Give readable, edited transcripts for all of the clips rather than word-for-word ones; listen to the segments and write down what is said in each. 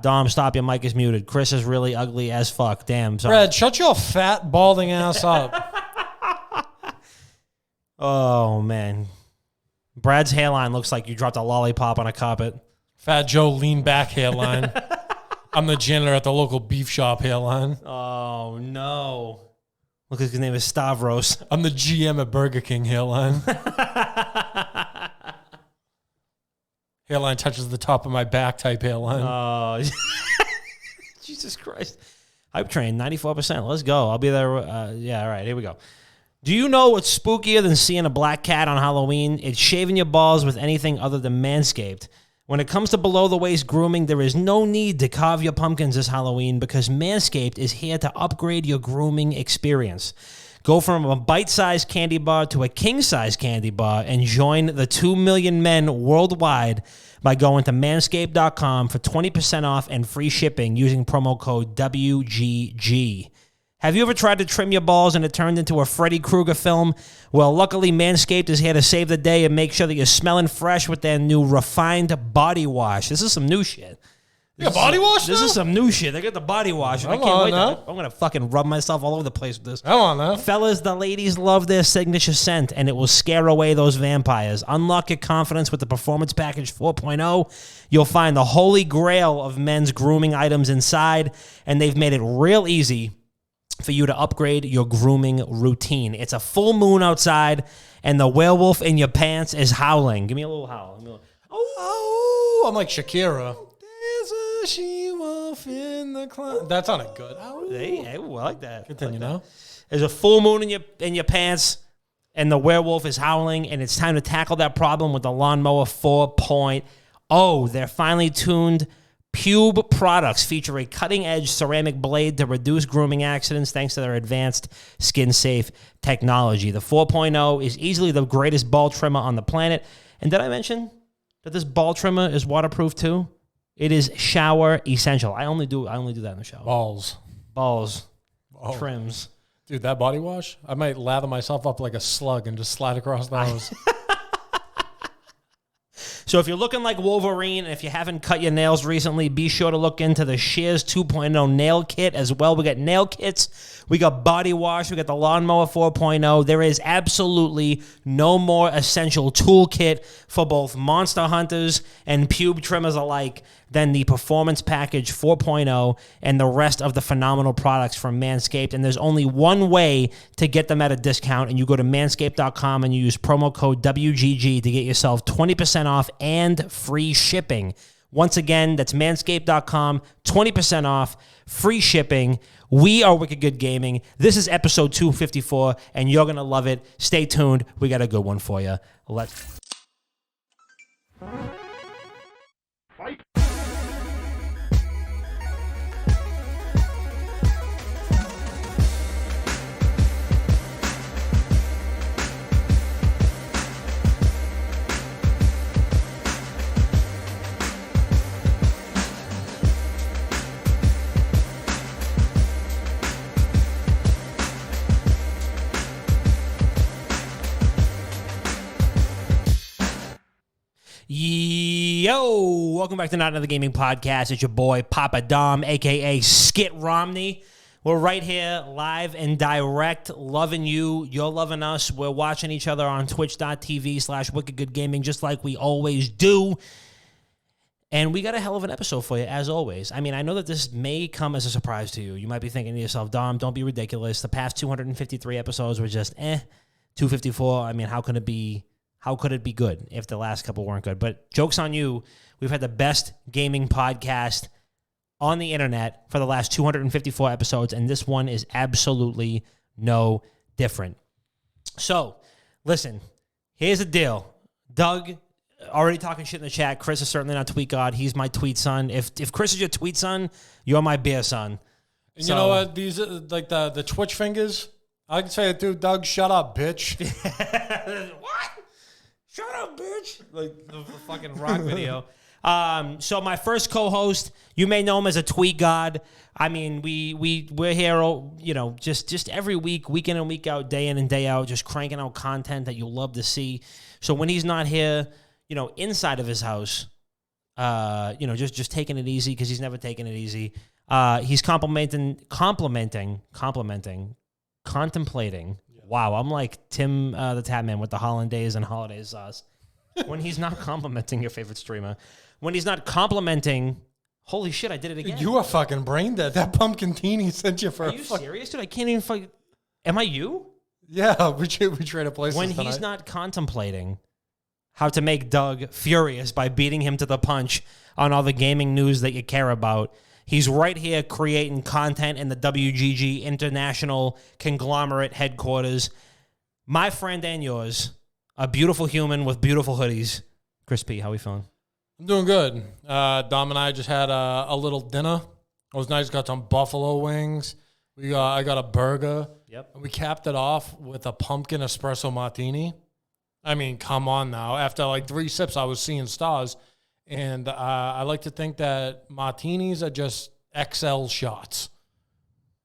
Dom, stop. Your mic is muted. Chris is really ugly as fuck. Damn. Sorry. Brad, shut your fat, balding ass up. Oh, man. Brad's hairline looks like you dropped a lollipop on a carpet. Fat Joe lean back hairline. I'm the janitor at the local beef shop hairline. Oh, no. Look, his name is Stavros. I'm the GM at Burger King hairline. Hairline touches the top of my back type hairline. Oh, Jesus Christ. Hype train, 94%. Let's go. I'll be there. Yeah, all right, here we go. Do you know what's spookier than seeing a black cat on Halloween? It's shaving your balls with anything other than Manscaped. When it comes to below-the-waist grooming, there is no need to carve your pumpkins this Halloween because Manscaped is here to upgrade your grooming experience. Go from a bite-sized candy bar to a king-size candy bar and join the 2 million men worldwide by going to manscaped.com for 20% off and free shipping using promo code WGG. Have you ever tried to trim your balls and it turned into a Freddy Krueger film? Well, luckily, Manscaped is here to save the day and make sure that you're smelling fresh with their new refined body wash. This is some new shit. Body wash This now? is some new shit. They got the body wash. I can't wait. I'm going to fucking rub myself all over the place with this. Come on now. Fellas, the ladies love their signature scent, and it will scare away those vampires. Unlock your confidence with the Performance Package 4.0. You'll find the holy grail of men's grooming items inside, and they've made it real easy for you to upgrade your grooming routine. It's a full moon outside, and the werewolf in your pants is howling. Give me a little howl. Oh, I'm like Shakira. There's a she-wolf in the cloud. That sounded good. Hey, I like that. Continue now. There's a full moon in your pants, and the werewolf is howling, and it's time to tackle that problem with the Lawnmower 4.0. Their finely tuned Pube products feature a cutting-edge ceramic blade to reduce grooming accidents thanks to their advanced skin-safe technology. The 4.0 is easily the greatest ball trimmer on the planet. And did I mention that this ball trimmer is waterproof too? It is shower essential. I only do that in the shower. Balls. Trims. Dude, that body wash, I might lather myself up like a slug and just slide across the hose. So if you're looking like Wolverine, and if you haven't cut your nails recently, be sure to look into the Shears 2.0 nail kit as well. We got nail kits, we got body wash, we got the Lawnmower 4.0. There is absolutely no more essential toolkit for both monster hunters and pube trimmers alike than the Performance Package 4.0 and the rest of the phenomenal products from Manscaped. And there's only one way to get them at a discount, and you go to manscaped.com and you use promo code WGG to get yourself 20% off and free shipping. Once again, that's manscaped.com, 20% off, free shipping. We are Wicked Good Gaming. This is episode 254, and you're going to love it. Stay tuned. We got a good one for you. Let's... Yo, welcome back to Not Another Gaming Podcast. It's your boy, Papa Dom, a.k.a. Skit Romney. We're right here, live and direct, loving you. You're loving us. We're watching each other on twitch.tv/wickedgoodgaming, just like we always do. And we got a hell of an episode for you, as always. I mean, I know that this may come as a surprise to you. You might be thinking to yourself, Dom, don't be ridiculous. The past 253 episodes were just 254. I mean, how could it be good if the last couple weren't good? But joke's on you. We've had the best gaming podcast on the internet for the last 254 episodes, and this one is absolutely no different. So, listen, here's the deal. Doug, already talking shit in the chat. Chris is certainly not tweet god. He's my tweet son. If Chris is your tweet son, you're my beer son. And you know what? These like the Twitch fingers. I can say it, dude. Doug, shut up, bitch. What? Shut up, bitch. Like the fucking rock video. So my first co-host, you may know him as a tweet god. I mean, we're here, you know, just every week, week in and week out, day in and day out, just cranking out content that you'll love to see. So when he's not here, you know, inside of his house, just taking it easy because he's never taken it easy. He's contemplating. Wow, I'm like Tim the Tatman with the hollandaise and holiday sauce. When he's not complimenting your favorite streamer, when he's not complimenting, holy shit, I did it again. You are fucking brain dead. That pumpkin teeny sent you for. Are you serious, dude? I can't even fucking. Am I you? Yeah, we trade a place. When he's not contemplating how to make Doug furious by beating him to the punch on all the gaming news that you care about, he's right here creating content in the WGG International Conglomerate headquarters. My friend and yours, a beautiful human with beautiful hoodies. Chris P., how we feeling? I'm doing good. Dom and I just had a little dinner. It was nice. Got some buffalo wings. I got a burger. Yep. And we capped it off with a pumpkin espresso martini. I mean, come on now. After like 3 sips, I was seeing stars. And I like to think that martinis are just XL shots.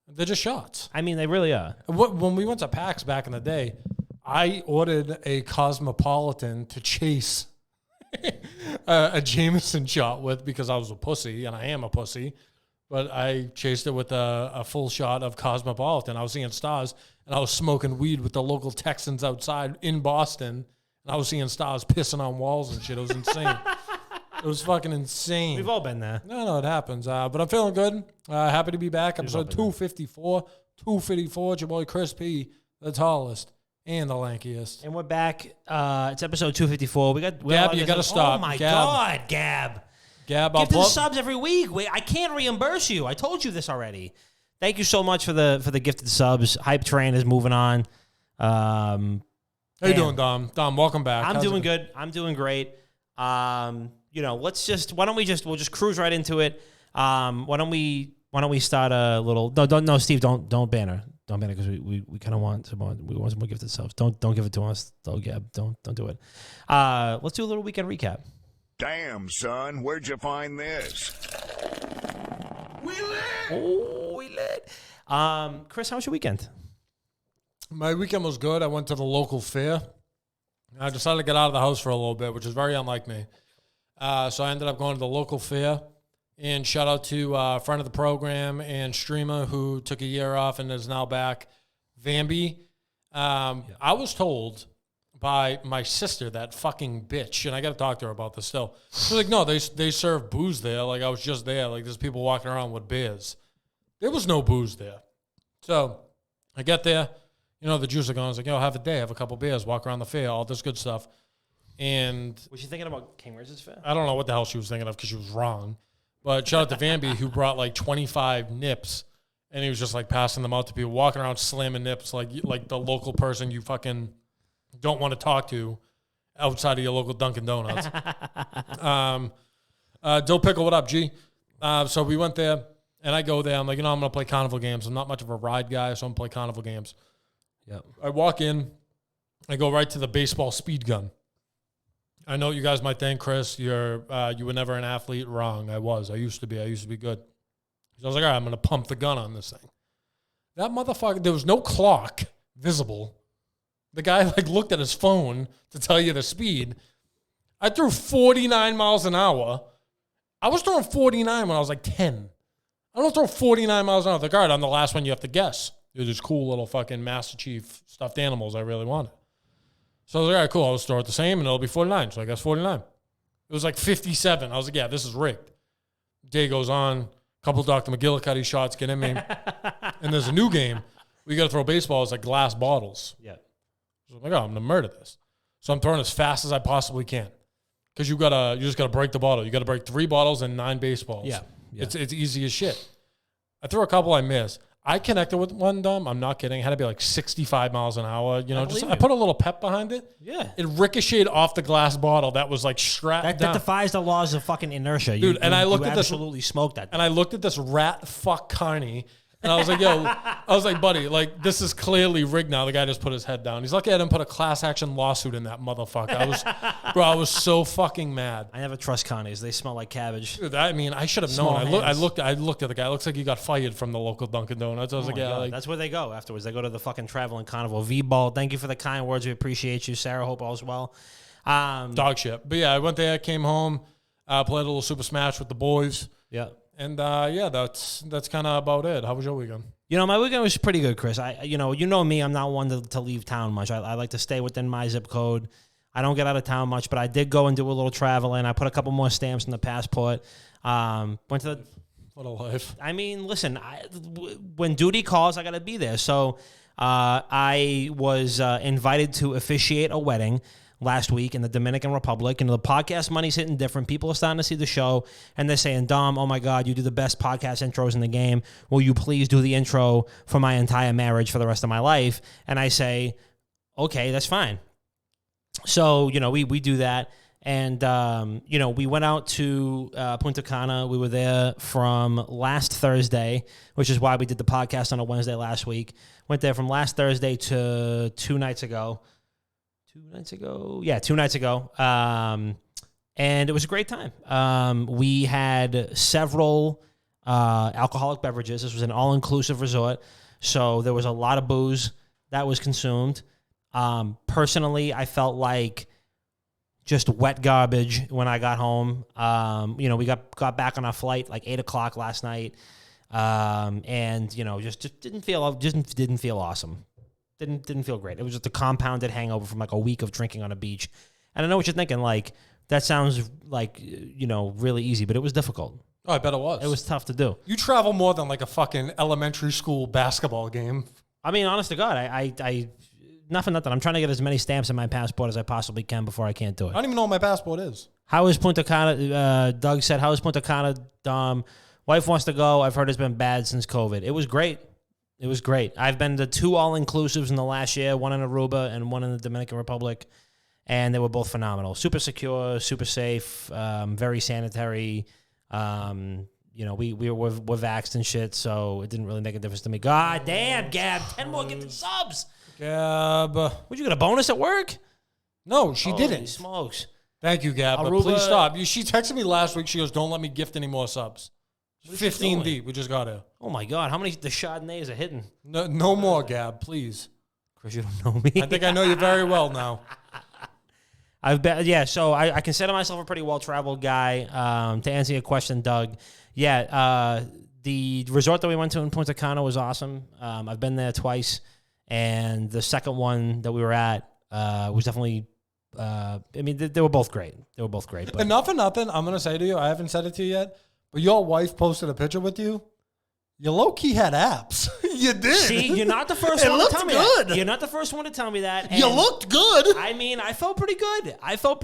They're just shots. I mean, they really are. When we went to PAX back in the day, I ordered a Cosmopolitan to chase a Jameson shot with because I was a pussy, and I am a pussy. But I chased it with a full shot of Cosmopolitan. I was seeing stars, and I was smoking weed with the local Texans outside in Boston, and I was seeing stars pissing on walls and shit. It was insane. It was fucking insane. We've all been there. No, it happens. But I'm feeling good. Happy to be back. Episode 254. 254. It's your boy Chris P., the tallest and the lankiest. And we're back. It's episode 254. Gab, you got to stop. Oh, my God, Gab. Gab, Give the subs every week. I can't reimburse you. I told you this already. Thank you so much for the gifted subs. Hype train is moving on. How you doing, Dom? Dom, welcome back. I'm doing good. I'm doing great. We'll just cruise right into it. Why don't we start a little? No, Steve, don't ban her. Don't ban her because we kind of want some more. We want some more gifted subs. Don't give it to us though, Gab. Don't do it. Let's do a little weekend recap. Damn, son, where'd you find this? We lit. Chris, how was your weekend? My weekend was good. I went to the local fair. I decided to get out of the house for a little bit, which is very unlike me. So I ended up going to the local fair. And shout out to a friend of the program and streamer who took a year off and is now back, Vambi. I was told by my sister, that fucking bitch, and I got to talk to her about this still. She's like, no, they serve booze there. Like, I was just there. Like, there's people walking around with beers. There was no booze there. So I get there. The juice are going. I was like, have a day. Have a couple beers. Walk around the fair. All this good stuff. And was she thinking about King Riz's fair? I don't know what the hell she was thinking of because she was wrong. But shout out to Vambi who brought like 25 nips. And he was just like passing them out to people. Walking around slamming nips like the local person you fucking don't want to talk to outside of your local Dunkin' Donuts. Dill Pickle, what up, G? So we went there, and I go there. I'm like, I'm going to play carnival games. I'm not much of a ride guy, so I'm going to play carnival games. Yep. I walk in. I go right to the baseball speed gun. I know you guys might think, Chris, you were never an athlete. Wrong. I was. I used to be. I used to be good. So I was like, all right, I'm going to pump the gun on this thing. That motherfucker, there was no clock visible. The guy looked at his phone to tell you the speed. I threw 49 miles an hour. I was throwing 49 when I was like 10. I don't throw 49 miles an hour. Like, all right, I'm the last one you have to guess. They're these cool little fucking Master Chief stuffed animals I really wanted. So I was like, all right, cool. I'll store it the same, and it'll be 49. So I guess 49. It was like 57. I was like, yeah, this is rigged. Day goes on. A couple Dr. McGillicuddy shots get in me. And there's a new game. We got to throw baseballs like glass bottles. Yeah. So I'm like, I'm going to murder this. So I'm throwing as fast as I possibly can. Because you just got to break the bottle. You got to break 3 bottles and 9 baseballs. Yeah. It's easy as shit. I threw a couple I missed. I connected with one, Dumb. I'm not kidding. It had to be like 65 miles an hour. I put a little pep behind it. Yeah. It ricocheted off the glass bottle that was like strapped down. That defies the laws of fucking inertia. Dude, I looked at this. Absolutely smoked that. And I looked at this rat fuck Carney. And I was like, buddy, like, this is clearly rigged now. The guy just put his head down. He's lucky I didn't put a class action lawsuit in that motherfucker. I was so fucking mad. I never trust Connies. They smell like cabbage. Dude, I should have known. I looked at the guy. It looks like he got fired from the local Dunkin' Donuts. I was that's where they go afterwards. They go to the fucking traveling carnival. V-Ball, thank you for the kind words. We appreciate you. Sarah, hope all's well. Dog shit. But yeah, I went there, came home. Played a little Super Smash with the boys. Yeah. And that's kind of about it. How was your weekend? My weekend was pretty good, Chris. You know me, I'm not one to leave town much. I like to stay within my zip code. I don't get out of town much, but I did go and do a little traveling. I put a couple more stamps in the passport. Went to the... What a life. I mean, listen, when duty calls, I got to be there. So I was invited to officiate a wedding last week in the Dominican Republic. And the podcast money's hitting different. People are starting to see the show, and they're saying, Dom, oh my God, you do the best podcast intros in the game. Will you please do the intro for my entire marriage for the rest of my life? And I say, okay, that's fine. So, we do that. And, we went out to Punta Cana. We were there from last Thursday, which is why we did the podcast on a Wednesday last week. Went there from last Thursday to 2 nights ago. 2 nights ago? Yeah, 2 nights ago. And it was a great time. We had several alcoholic beverages. This was an all-inclusive resort, so there was a lot of booze that was consumed. Personally, I felt like just wet garbage when I got home. We got back on our flight like 8 o'clock last night, and just didn't feel awesome. Didn't feel great. It was just a compounded hangover from like a week of drinking on a beach. And I know what you're thinking. Like that sounds like really easy, but it was difficult. Oh, I bet it was. It was tough to do. You travel more than like a fucking elementary school basketball game. I mean, honest to God, I not for nothing. I'm trying to get as many stamps in my passport as I possibly can before I can't do it. I don't even know what my passport is. How is Punta Cana? Doug said, how is Punta Cana, Dom? Wife wants to go. I've heard it's been bad since COVID. It was great. It was great. I've been to 2 all-inclusives in the last year, one in Aruba and one in the Dominican Republic, and they were both phenomenal. Super secure, super safe, very sanitary. We were vaxxed and shit, so it didn't really make a difference to me. God damn, Gab, 10 more gifted subs. Gab. Would you get a bonus at work? No, she Holy didn't. Smokes. Thank you, Gab, but Aruba, please stop. She texted me last week. She goes, don't let me gift any more subs. 15 deep. We just got here. Oh, my God. How many the Chardonnays are hidden? No more, Gab, please. Chris, you don't know me. I think I know you very well now. So I consider myself a pretty well-traveled guy. To answer your question, Doug, the resort that we went to in Punta Cana was awesome. I've been there twice, and the second one that we were at was definitely... they were both great. But Enough for nothing. I'm going to say to you, I haven't said it to you yet, but your wife posted a picture with you. You low-key had abs. You did. See, you're not the first one to tell me that. You're not the first one to tell me that. You looked good. I mean, I felt pretty good. I felt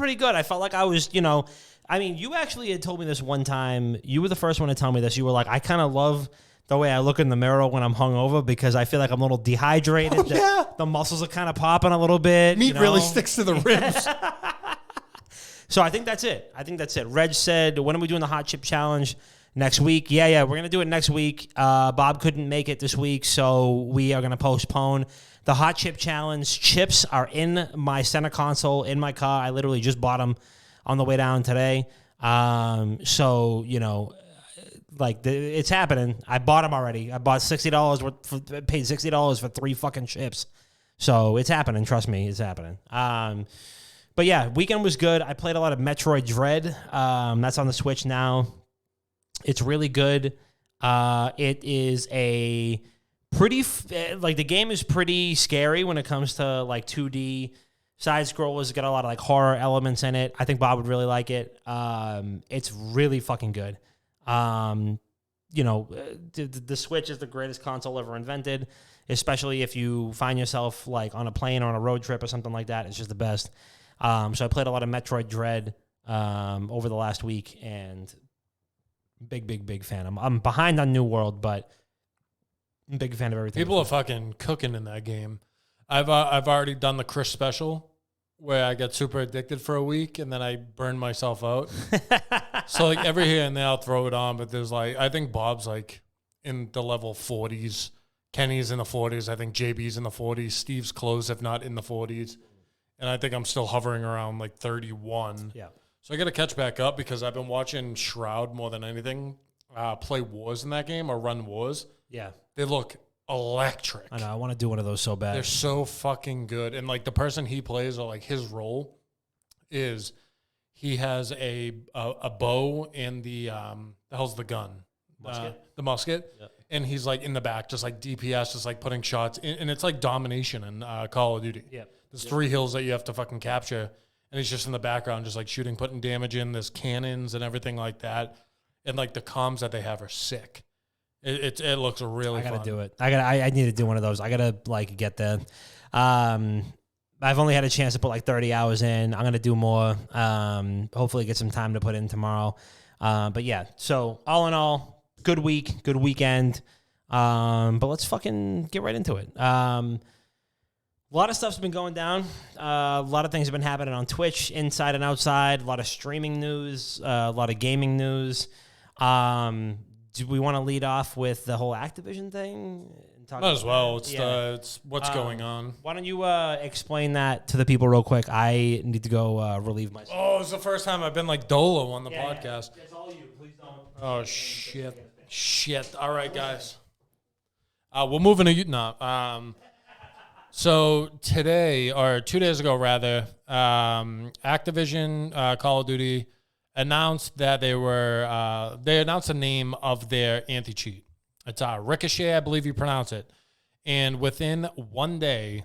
like I was, you actually had told me this one time. You were the first one to tell me this. You were like, I kind of love the way I look in the mirror when I'm hungover because I feel like I'm a little dehydrated. Oh, yeah. The muscles are kind of popping a little bit. Meat really sticks to the ribs. So I think that's it. Reg said, when are we doing the hot chip challenge? Next week. Yeah, we're going to do it next week. Bob couldn't make it this week, so we are going to postpone the hot chip challenge. Chips are in my center console in my car. I literally just bought them on the way down today. It's happening. I bought them already. I bought $60 paid $60 for 3 fucking chips. So it's happening. Trust me, it's happening. But yeah, weekend was good. I played a lot of Metroid Dread. That's on the Switch now. It's really good. It is a pretty the game is pretty scary when it comes to like 2D side scrollers. Got a lot of like horror elements in it. I think Bob would really like it. It's really fucking good. The Switch is the greatest console ever invented, especially if you find yourself like on a plane or on a road trip or something like that. It's just the best. So I played a lot of Metroid Dread over the last week, and big fan. I'm behind on New World, but I'm a big fan of everything. People are fucking cooking in that game. I've already done the Chris special where I get super addicted for a week and then I burn myself out. So like every here and there I'll throw it on, but there's like, I think Bob's like in the level 40s. Kenny's in the 40s. I think JB's in the 40s. Steve's close, if not in the 40s. And I think I'm still hovering around like 31. Yeah. So I got to catch back up because I've been watching Shroud more than anything play wars in that game or run wars. Yeah. They look electric. I know. I want to do one of those so bad. They're so fucking good. And like the person he plays or like his role is he has a bow and the hell's the gun? Musket? The musket. Yep. And he's like in the back, just like DPS, just like putting shots. And it's like domination in Call of Duty. Yep. There's 3 hills that you have to fucking capture. And he's just in the background, just like shooting, putting damage in. There's cannons and everything like that. And like the comms that they have are sick. It looks really fun. I gotta do it. I need to do one of those. I gotta like get there. I've only had a chance to put like 30 hours in. I'm going to do more. Hopefully get some time to put in tomorrow. But yeah, so all in all, good week, good weekend. But let's fucking get right into it. A lot of stuff's been going down. A lot of things have been happening on Twitch, inside and outside. A lot of streaming news, a lot of gaming news. Do we want to lead off with the whole Activision thing? Might as well. It's what's going on. Why don't you explain that to the people real quick? I need to go relieve myself. Oh, it's the first time I've been like Dolo on the podcast. It's all you. Please don't. Oh, shit. All right, guys. We're moving to Utah. So today, or 2 days ago, rather, Activision Call of Duty announced that they announced the name of their anti-cheat. It's Ricochet, I believe you pronounce it. And within 1 day,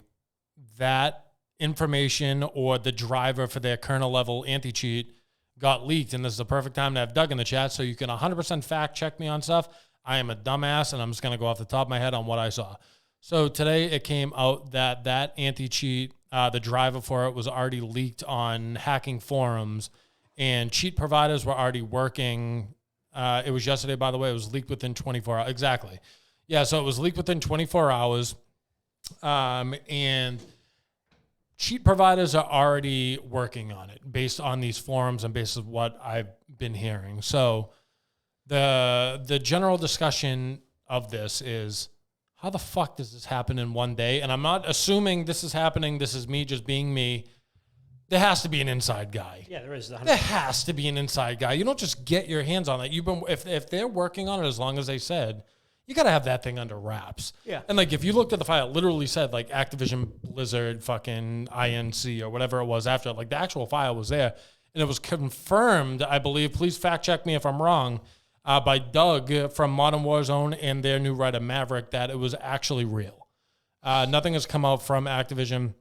that information or the driver for their kernel level anti-cheat got leaked. And this is the perfect time to have Doug in the chat so you can 100% fact check me on stuff. I am a dumbass, and I'm just going to go off the top of my head on what I saw. So today it came out that anti-cheat, the driver for it was already leaked on hacking forums, and cheat providers were already working. It was yesterday, by the way. It was leaked within 24 hours. Exactly. Yeah, so it was leaked within 24 hours. And cheat providers are already working on it based on these forums and based on what I've been hearing. So the general discussion of this is, how the fuck does this happen in 1 day? And I'm not assuming this is happening. This is me just being me. There has to be an inside guy. Yeah, there is. 100%. There has to be an inside guy. You don't just get your hands on that. If they're working on it as long as they said, you got to have that thing under wraps. Yeah. And like if you looked at the file, it literally said like Activision Blizzard fucking INC or whatever it was after. Like the actual file was there, and it was confirmed, I believe. Please fact check me if I'm wrong. By Doug from Modern Warzone and their new writer Maverick, that it was actually real. Nothing has come out from Activision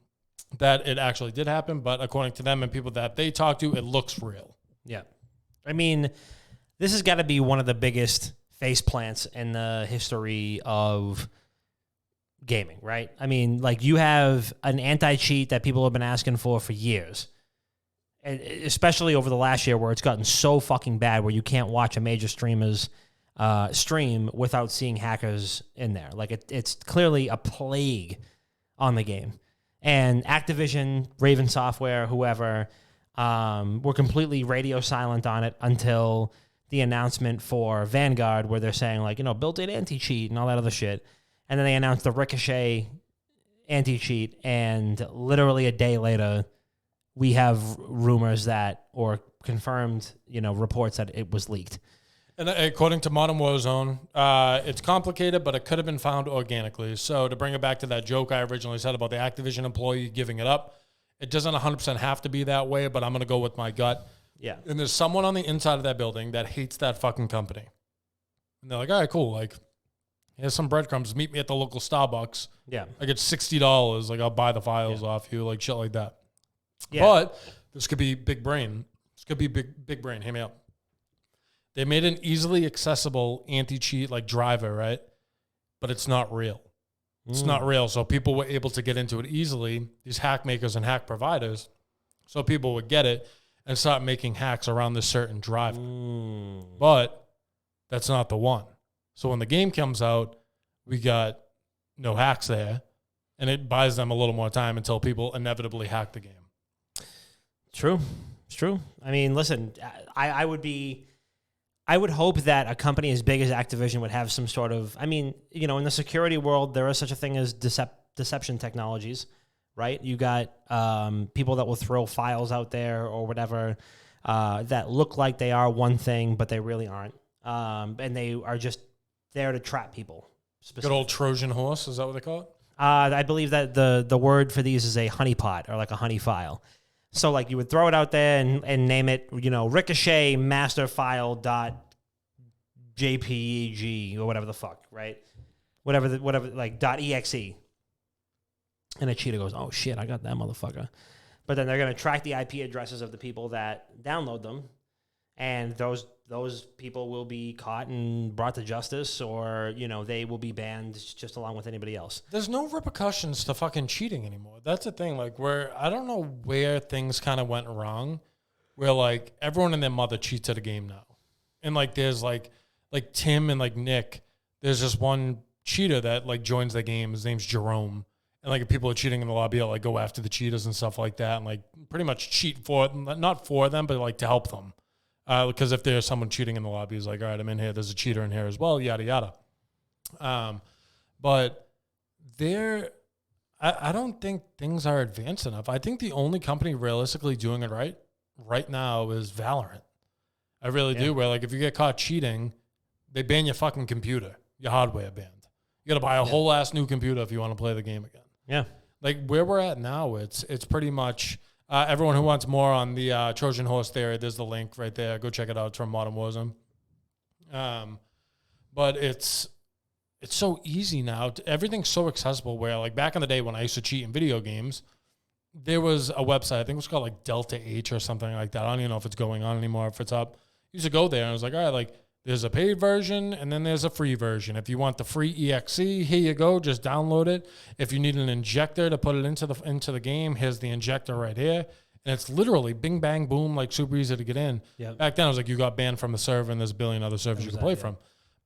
that it actually did happen, but according to them and people that they talk to, it looks real. Yeah. I mean, this has got to be one of the biggest face plants in the history of gaming, right? I mean, like you have an anti-cheat that people have been asking for years. And especially over the last year where it's gotten so fucking bad where you can't watch a major streamer's stream without seeing hackers in there. Like it's clearly a plague on the game. And Activision, Raven Software, whoever, were completely radio silent on it until the announcement for Vanguard where they're saying like, built-in anti-cheat and all that other shit. And then they announced the Ricochet anti-cheat, and literally a day later, we have rumors that, or confirmed, reports that it was leaked. And according to Modern Warzone, it's complicated, but it could have been found organically. So to bring it back to that joke I originally said about the Activision employee giving it up, it doesn't 100% have to be that way, but I'm going to go with my gut. Yeah. And there's someone on the inside of that building that hates that fucking company. And they're like, all right, cool. Like, here's some breadcrumbs. Meet me at the local Starbucks. Yeah. I get $60. Like, I'll buy the files off you, like shit like that. Yeah. But this could be big brain. This could be big brain. Hear me out. They made an easily accessible anti-cheat like driver, right? But it's not real. It's not real. So people were able to get into it easily, these hack makers and hack providers. So people would get it and start making hacks around this certain driver. But that's not the one. So when the game comes out, we got no hacks there, and it buys them a little more time until people inevitably hack the game. True. It's true. I mean, listen, I would hope that a company as big as Activision would have some sort of, in the security world, there is such a thing as deception technologies, right? You got people that will throw files out there or whatever that look like they are one thing, but they really aren't. And they are just there to trap people. Good old Trojan horse, is that what they call it? I believe that the word for these is a honeypot or like a honey file. So like you would throw it out there and name it, Ricochet master file dot JPEG or whatever the fuck, right? Whatever like .exe. And a cheater goes, oh shit, I got that motherfucker. But then they're going to track the IP addresses of the people that download them. And those people will be caught and brought to justice, or, they will be banned just along with anybody else. There's no repercussions to fucking cheating anymore. That's the thing. Like, where I don't know where things kind of went wrong, where like everyone and their mother cheats at a game now. And like there's like Tim and like Nick, there's just one cheater that like joins the game. His name's Jerome. And like if people are cheating in the lobby, I'll like go after the cheaters and stuff like that, and like pretty much cheat not for them, but like to help them. Because if there's someone cheating in the lobby, he's like, all right, I'm in here. There's a cheater in here as well, yada, yada. But I don't think things are advanced enough. I think the only company realistically doing it right now is Valorant. I really do, where like if you get caught cheating, they ban your fucking computer, your hardware banned. You got to buy a whole ass new computer if you want to play the game again. Yeah. Like where we're at now, it's pretty much... everyone who wants more on the Trojan horse theory, there's the link right there. Go check it out. It's from Modern Warzone. But it's so easy now. Everything's so accessible where, like, back in the day when I used to cheat in video games, there was a website, I think it was called, like, Delta H or something like that. I don't even know if it's going on anymore, if it's up. I used to go there, and I was like, all right, like, there's a paid version, and then there's a free version. If you want the free EXE, here you go. Just download it. If you need an injector to put it into the game, here's the injector right here. And it's literally bing, bang, boom, like super easy to get in. Yep. Back then, it was like you got banned from the server, and there's a billion other servers you can play from.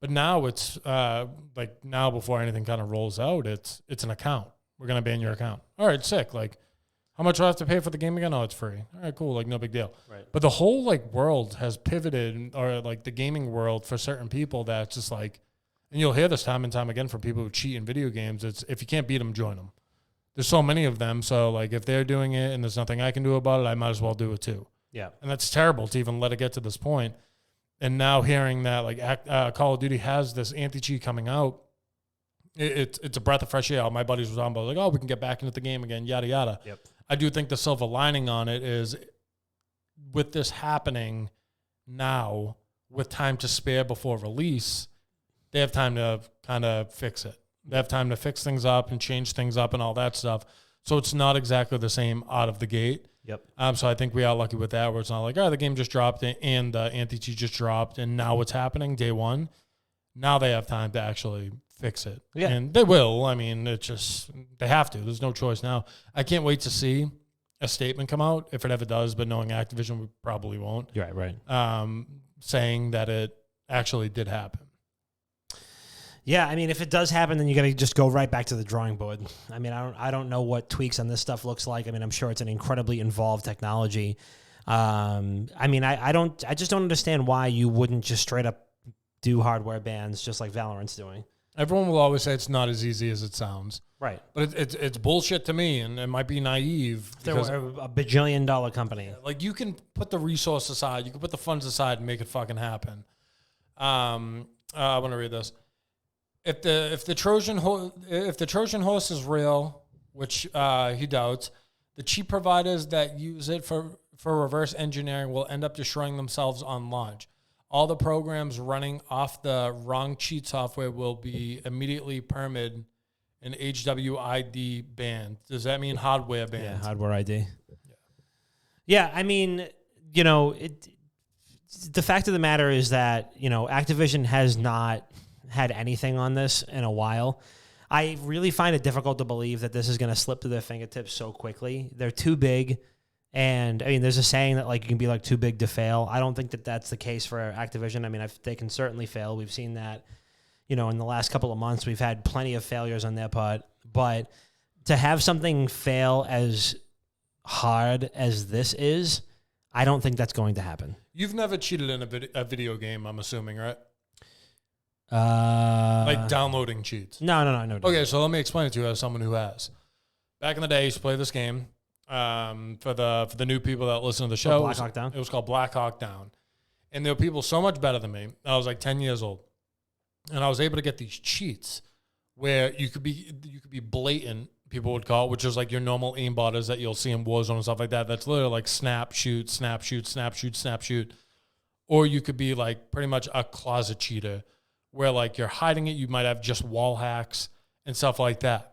But now it's like now before anything kind of rolls out, it's an account. We're going to ban your account. All right, sick. Like, how much do I have to pay for the game again? Oh, it's free. All right, cool. Like, no big deal. Right. But the whole, like, world has pivoted, or, like, the gaming world for certain people that's just, like, and you'll hear this time and time again from people who cheat in video games. It's, if you can't beat them, join them. There's so many of them. So, like, if they're doing it and there's nothing I can do about it, I might as well do it too. Yeah. And that's terrible to even let it get to this point. And now hearing that, like, Call of Duty has this anti-cheat coming out, it's a breath of fresh air. All my buddies were talking about, like, oh, we can get back into the game again, yada, yada. Yep. I do think the silver lining on it is with this happening now, with time to spare before release, they have time to kind of fix it. They have time to fix things up and change things up and all that stuff. So it's not exactly the same out of the gate. Yep. So I think we are lucky with that, where it's not like, oh, the game just dropped and anti-cheat just dropped, and now what's happening day one? Now they have time to actually fix it. Yeah. And they will. I mean, it's just, they have to. There's no choice now. I can't wait to see a statement come out, if it ever does, but knowing Activision, we probably won't. You're right. Saying that it actually did happen. Yeah, I mean, if it does happen, then you got to just go right back to the drawing board. I mean, I don't know what tweaks on this stuff looks like. I mean, I'm sure it's an incredibly involved technology. I mean, I just don't understand why you wouldn't just straight up do hardware bans just like Valorant's doing. Everyone will always say it's not as easy as it sounds. Right. But it's bullshit to me, and it might be naive. They're a bajillion-dollar company. Like, you can put the resource aside, you can put the funds aside and make it fucking happen. I want to read this. If the Trojan horse is real, which he doubts, the cheat providers that use it for reverse engineering will end up destroying themselves on launch. All the programs running off the wrong cheat software will be immediately permitted and HWID banned. Does that mean hardware banned? Yeah, hardware ID. Yeah, I mean, the fact of the matter is that, Activision has not had anything on this in a while. I really find it difficult to believe that this is going to slip through their fingertips so quickly. They're too big. And I mean, there's a saying that like you can be like too big to fail. I don't think that that's the case for Activision. I mean, they can certainly fail. We've seen that, in the last couple of months, we've had plenty of failures on their part. But to have something fail as hard as this is, I don't think that's going to happen. You've never cheated in a video game, I'm assuming, right? Like downloading cheats. No. Okay, so let me explain it to you as someone who has. Back in the day, I used to play this game. For the new people that listen to the show, Black Hawk Down. It was called Black Hawk Down, and there were people so much better than me. I was like 10 years old, and I was able to get these cheats where you could be blatant. people would call it, which is like your normal aimbotters that you'll see in Warzone and stuff like that. That's literally like snap, shoot, snap, shoot, snap, shoot, snap, shoot. Or you could be like pretty much a closet cheater where like you're hiding it. You might have just wall hacks and stuff like that.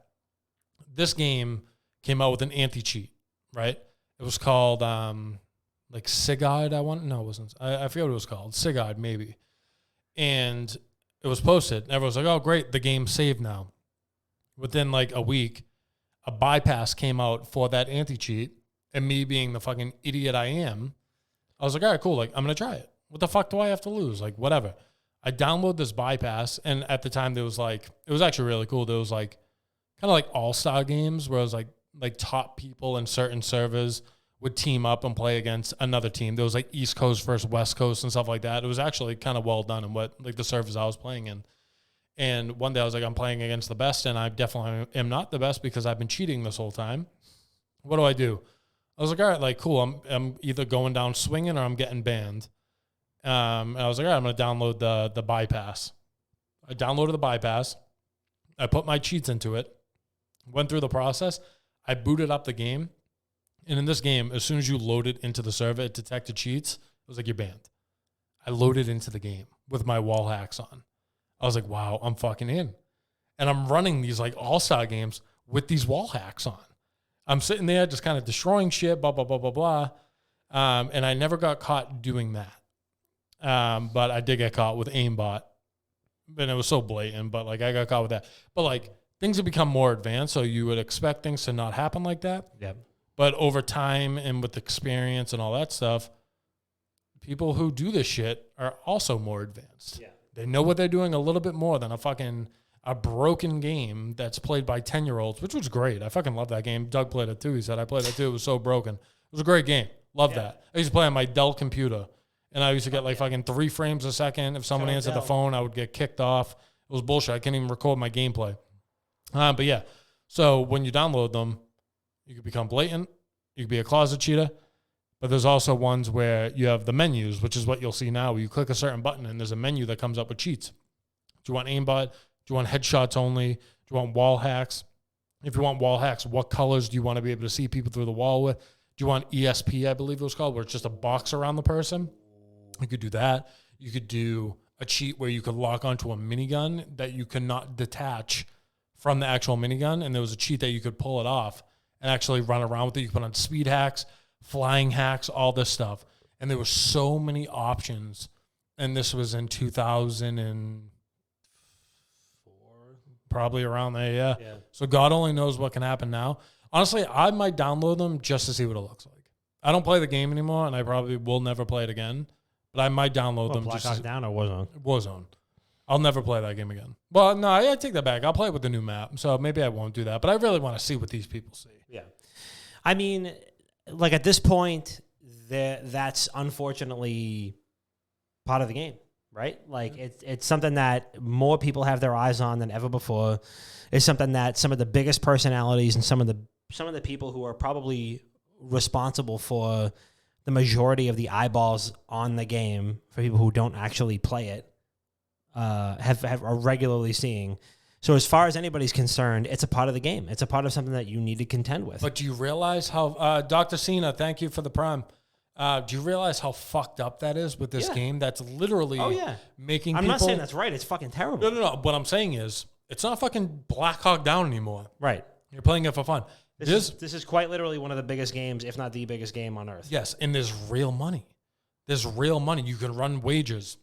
This game came out with an anti-cheat, right? It was called like Sigard, No, it wasn't. I forget what it was called. Sigard, maybe. And it was posted. Everyone was like, oh, great, the game's saved now. Within like a week, a bypass came out for that anti-cheat. And me being the fucking idiot I am, I was like, all right, cool. Like, I'm going to try it. What the fuck do I have to lose? Like, whatever. I download this bypass. And at the time, there was like, it was actually really cool. There was like kind of like all-star games where it was like top people in certain servers would team up and play against another team. There was like East Coast versus West Coast and stuff like that. It was actually kind of well done in what like the servers I was playing in. And one day I was like, I'm playing against the best, and I definitely am not the best because I've been cheating this whole time. What do? I was like, all right, like cool. I'm either going down swinging or I'm getting banned. And I was like, all right, I'm going to download the bypass. I downloaded the bypass. I put my cheats into it. Went through the process. I booted up the game. And in this game, as soon as you loaded into the server, it detected cheats. It was like, you're banned. I loaded into the game with my wall hacks on. I was like, wow, I'm fucking in. And I'm running these like all-star games with these wall hacks on. I'm sitting there just kind of destroying shit, blah, blah, blah, blah, blah. And I never got caught doing that. But I did get caught with aimbot. And it was so blatant, but like I got caught with that. But like things have become more advanced, so you would expect things to not happen like that. Yep. But over time and with experience and all that stuff, people who do this shit are also more advanced. Yeah. They know what they're doing a little bit more than a broken game that's played by 10-year-olds, which was great. I fucking love that game. Doug played it too. He said, I played it too. It was so broken. It was a great game. Love that. I used to play on my Dell computer, and I used to get like fucking 3 frames a second. If someone answered the phone, I would get kicked off. It was bullshit. I can't even record my gameplay. But yeah, so when you download them, you could become blatant. You could be a closet cheater. But there's also ones where you have the menus, which is what you'll see now. You click a certain button, and there's a menu that comes up with cheats. Do you want aimbot? Do you want headshots only? Do you want wall hacks? If you want wall hacks, what colors do you want to be able to see people through the wall with? Do you want ESP, I believe it was called, where it's just a box around the person? You could do that. You could do a cheat where you could lock onto a minigun that you cannot detach from the actual minigun, and there was a cheat that you could pull it off and actually run around with it. You could put on speed hacks, flying hacks, all this stuff. And there were so many options. And this was in 2004, probably around there, yeah. So God only knows what can happen now. Honestly, I might download them just to see what it looks like. I don't play the game anymore, and I probably will never play it again. But I might download them. Black Hawk Down or Warzone? Warzone. I'll never play that game again. Well, no, I take that back. I'll play it with the new map, so maybe I won't do that. But I really want to see what these people see. Yeah. I mean, like at this point, that's unfortunately part of the game, right? Like it's something that more people have their eyes on than ever before. It's something that some of the biggest personalities and some of the people who are probably responsible for the majority of the eyeballs on the game for people who don't actually play it are regularly seeing. So as far as anybody's concerned, it's a part of the game. It's a part of something that you need to contend with. But do you realize how, Dr. Cena, thank you for the prime. Do you realize how fucked up that is with this game? That's literally making I'm people... not saying that's right. It's fucking terrible. No. What I'm saying is, it's not fucking Black Hawk Down anymore. Right. You're playing it for fun. This is quite literally one of the biggest games, if not the biggest game on Earth. Yes, and there's real money. There's real money. You can run wagers.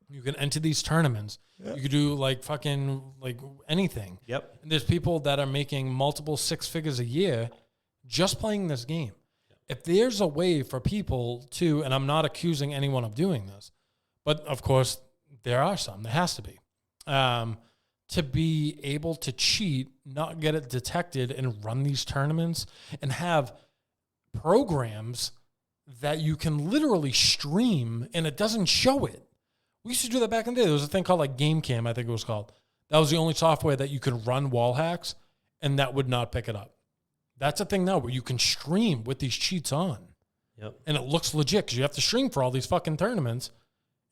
You can enter these tournaments. Yep. You could do like fucking like anything. Yep. And there's people that are making multiple 6 figures a year just playing this game. Yep. If there's a way for people to, and I'm not accusing anyone of doing this, but of course there are some, there has to be, to be able to cheat, not get it detected, and run these tournaments and have programs that you can literally stream and it doesn't show it. We used to do that back in the day. There was a thing called like Game Cam, I think it was called. That was the only software that you could run wall hacks and that would not pick it up. That's a thing now where you can stream with these cheats on. Yep. And it looks legit because you have to stream for all these fucking tournaments.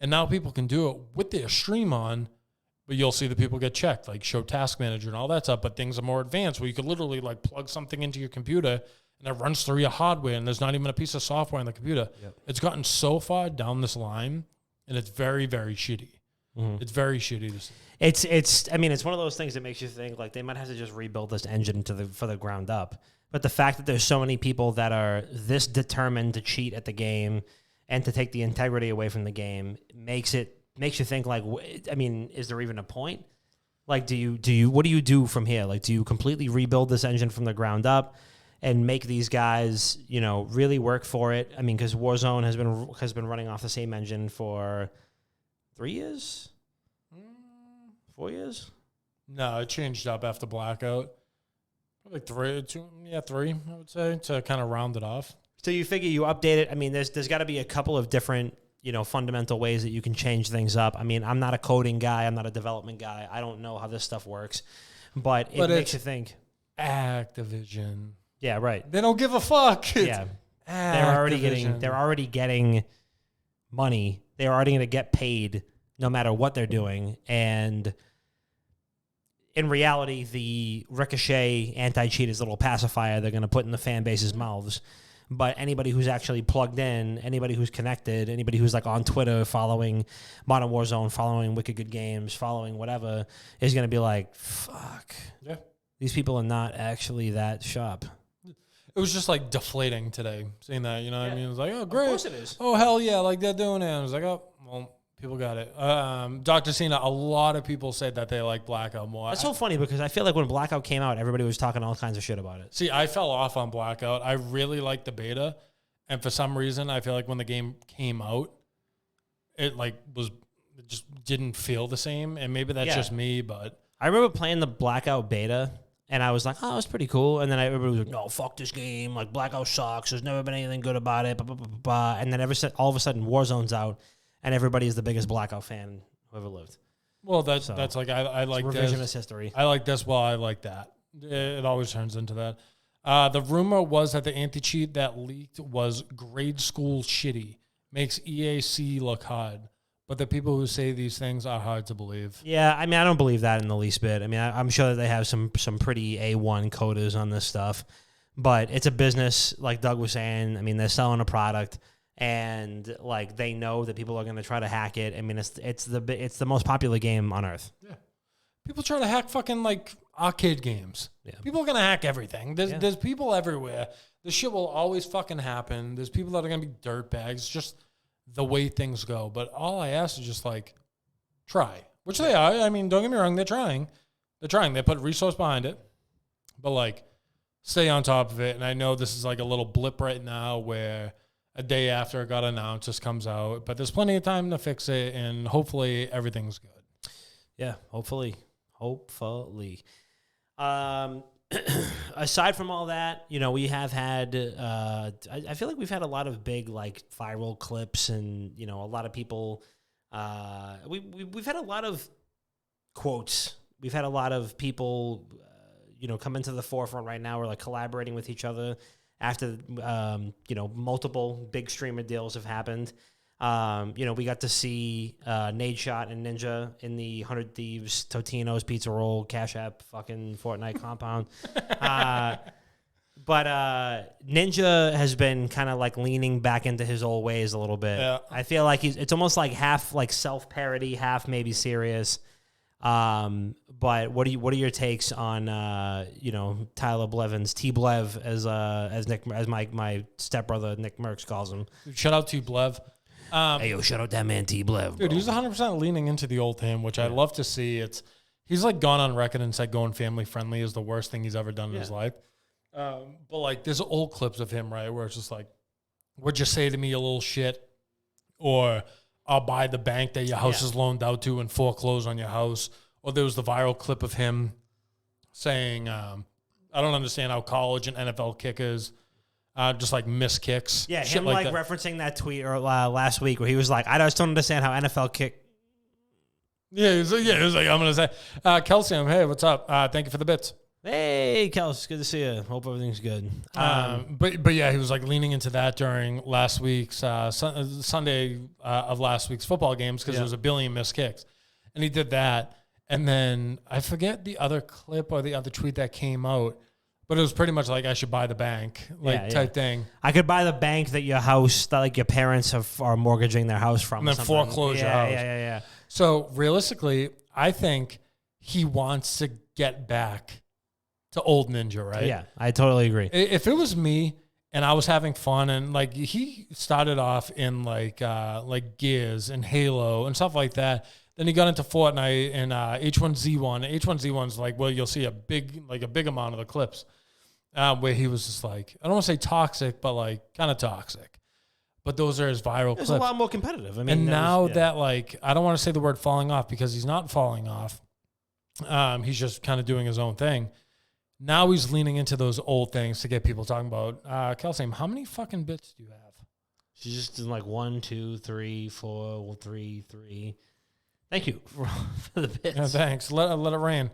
And now people can do it with their stream on, But you'll see the people get checked, like show task manager and all that stuff. But things are more advanced where you could literally like plug something into your computer and it runs through your hardware and there's not even a piece of software in the computer. Yep. It's gotten so far down this line and it's very, very shitty. It's very shitty to see. It's. I mean, it's one of those things that makes you think like they might have to just rebuild this engine for the ground up. But the fact that there's so many people that are this determined to cheat at the game and to take the integrity away from the game makes you think like, I mean, is there even a point? Like, what do you do from here? Like, do you completely rebuild this engine from the ground up and make these guys, really work for it? I mean, because Warzone has been running off the same engine for 3 years, 4 years. No, it changed up after Blackout. Probably 3, I would say, to kind of round it off. So you figure you update it. I mean, there's got to be a couple of different, fundamental ways that you can change things up. I mean, I'm not a coding guy. I'm not a development guy. I don't know how this stuff works, but it makes you think. Activision. Yeah, right. They don't give a fuck. Yeah. They're already getting money. They're already going to get paid no matter what they're doing. And in reality, the Ricochet anti-cheat is a little pacifier they're going to put in the fan base's mouths. But anybody who's actually plugged in, anybody who's connected, anybody who's like on Twitter following Modern Warzone, following Wicked Good Games, following whatever, is going to be like, fuck. Yeah. These people are not actually that sharp. It was just like deflating today, seeing that, what I mean? It was like, oh, great. Of course it is. Oh, hell yeah, like they're doing it. I was like, oh, well, people got it. Dr. Cena, a lot of people said that they like Blackout more. That's so funny because I feel like when Blackout came out, everybody was talking all kinds of shit about it. See, I fell off on Blackout. I really liked the beta. And for some reason, I feel like when the game came out, it just didn't feel the same. And maybe that's just me, but I remember playing the Blackout beta. And I was like, oh, it's pretty cool. And then everybody was like, no, fuck this game. Like, Blackout sucks. There's never been anything good about it. Blah, blah, blah, blah, blah. And then all of a sudden, Warzone's out, and everybody is the biggest Blackout fan who ever lived. Well, that's like, I like revisionist this. history. I like this. Well, I like that. It always turns into that. The rumor was that the anti-cheat that leaked was grade school shitty. Makes EAC look hard. But the people who say these things are hard to believe. Yeah, I mean, I don't believe that in the least bit. I mean, I'm sure that they have some pretty A1 coders on this stuff. But it's a business, like Doug was saying. I mean, they're selling a product, and like they know that people are going to try to hack it. I mean, it's the most popular game on Earth. Yeah, people try to hack fucking like arcade games. Yeah, people are going to hack everything. There's people everywhere. This shit will always fucking happen. There's people that are going to be dirtbags. Just the way things go. But all I ask is just like try, which they are. I mean, don't get me wrong, they're trying. They put resource behind it, but like stay on top of it. And I know this is like a little blip right now where a day after it got announced, this comes out, but there's plenty of time to fix it, and hopefully everything's good. Yeah, hopefully. Aside from all that, we have had, I feel like we've had a lot of big, like, viral clips and, a lot of people, we've had a lot of quotes. We've had a lot of people, come into the forefront right now. We're, like, collaborating with each other after, multiple big streamer deals have happened. We got to see Nadeshot and Ninja in the 100 Thieves, Totino's, Pizza Roll, Cash App, fucking Fortnite compound. But Ninja has been kind of like leaning back into his old ways a little bit. Yeah. I feel like it's almost like half like self-parody, half maybe serious. But what are your takes on Tyler Blevins, T Blev as my stepbrother Nick Merckx calls him. Shout out to Blev. Hey, yo, shout out that man T Blev. Dude, he's 100% leaning into the old him, which I love to see. He's like gone on record and said going family friendly is the worst thing he's ever done in his life. But like there's old clips of him, right, where it's just like, what'd you say to me, you little shit? Or I'll buy the bank that your house is loaned out to and foreclose on your house. Or there was the viral clip of him saying, I don't understand how college and NFL kickers just like miss kicks. Yeah, him like referencing that tweet last week where he was like, I just don't understand how NFL kick. Yeah, he was like, I'm going to say, Kelsey, hey, what's up? Thank you for the bits. Hey, Kels, good to see you. Hope everything's good. But yeah, he was like leaning into that during last week's Sunday of last week's football games because there was a billion missed kicks. And he did that. And then I forget the other clip or the other tweet that came out, but it was pretty much like I should buy the bank, type thing. I could buy the bank that your house, that like your parents are mortgaging their house from. And then foreclose your house. Yeah. So realistically, I think he wants to get back to old Ninja, right? Yeah, I totally agree. If it was me and I was having fun and like he started off in like Gears and Halo and stuff like that. Then he got into Fortnite and H1Z1. H1Z1's like, well, you'll see a big amount of the clips where he was just like, I don't want to say toxic, but like kind of toxic. But those are his viral clips. It's a lot more competitive. I mean, and now that like, I don't want to say the word falling off because he's not falling off. He's just kind of doing his own thing. Now he's leaning into those old things to get people talking about. Kelsey, how many fucking bits do you have? She's just in like 1, 2, 3, 4, 3, 3. Thank you for the bits. Yeah, thanks. Let it rain.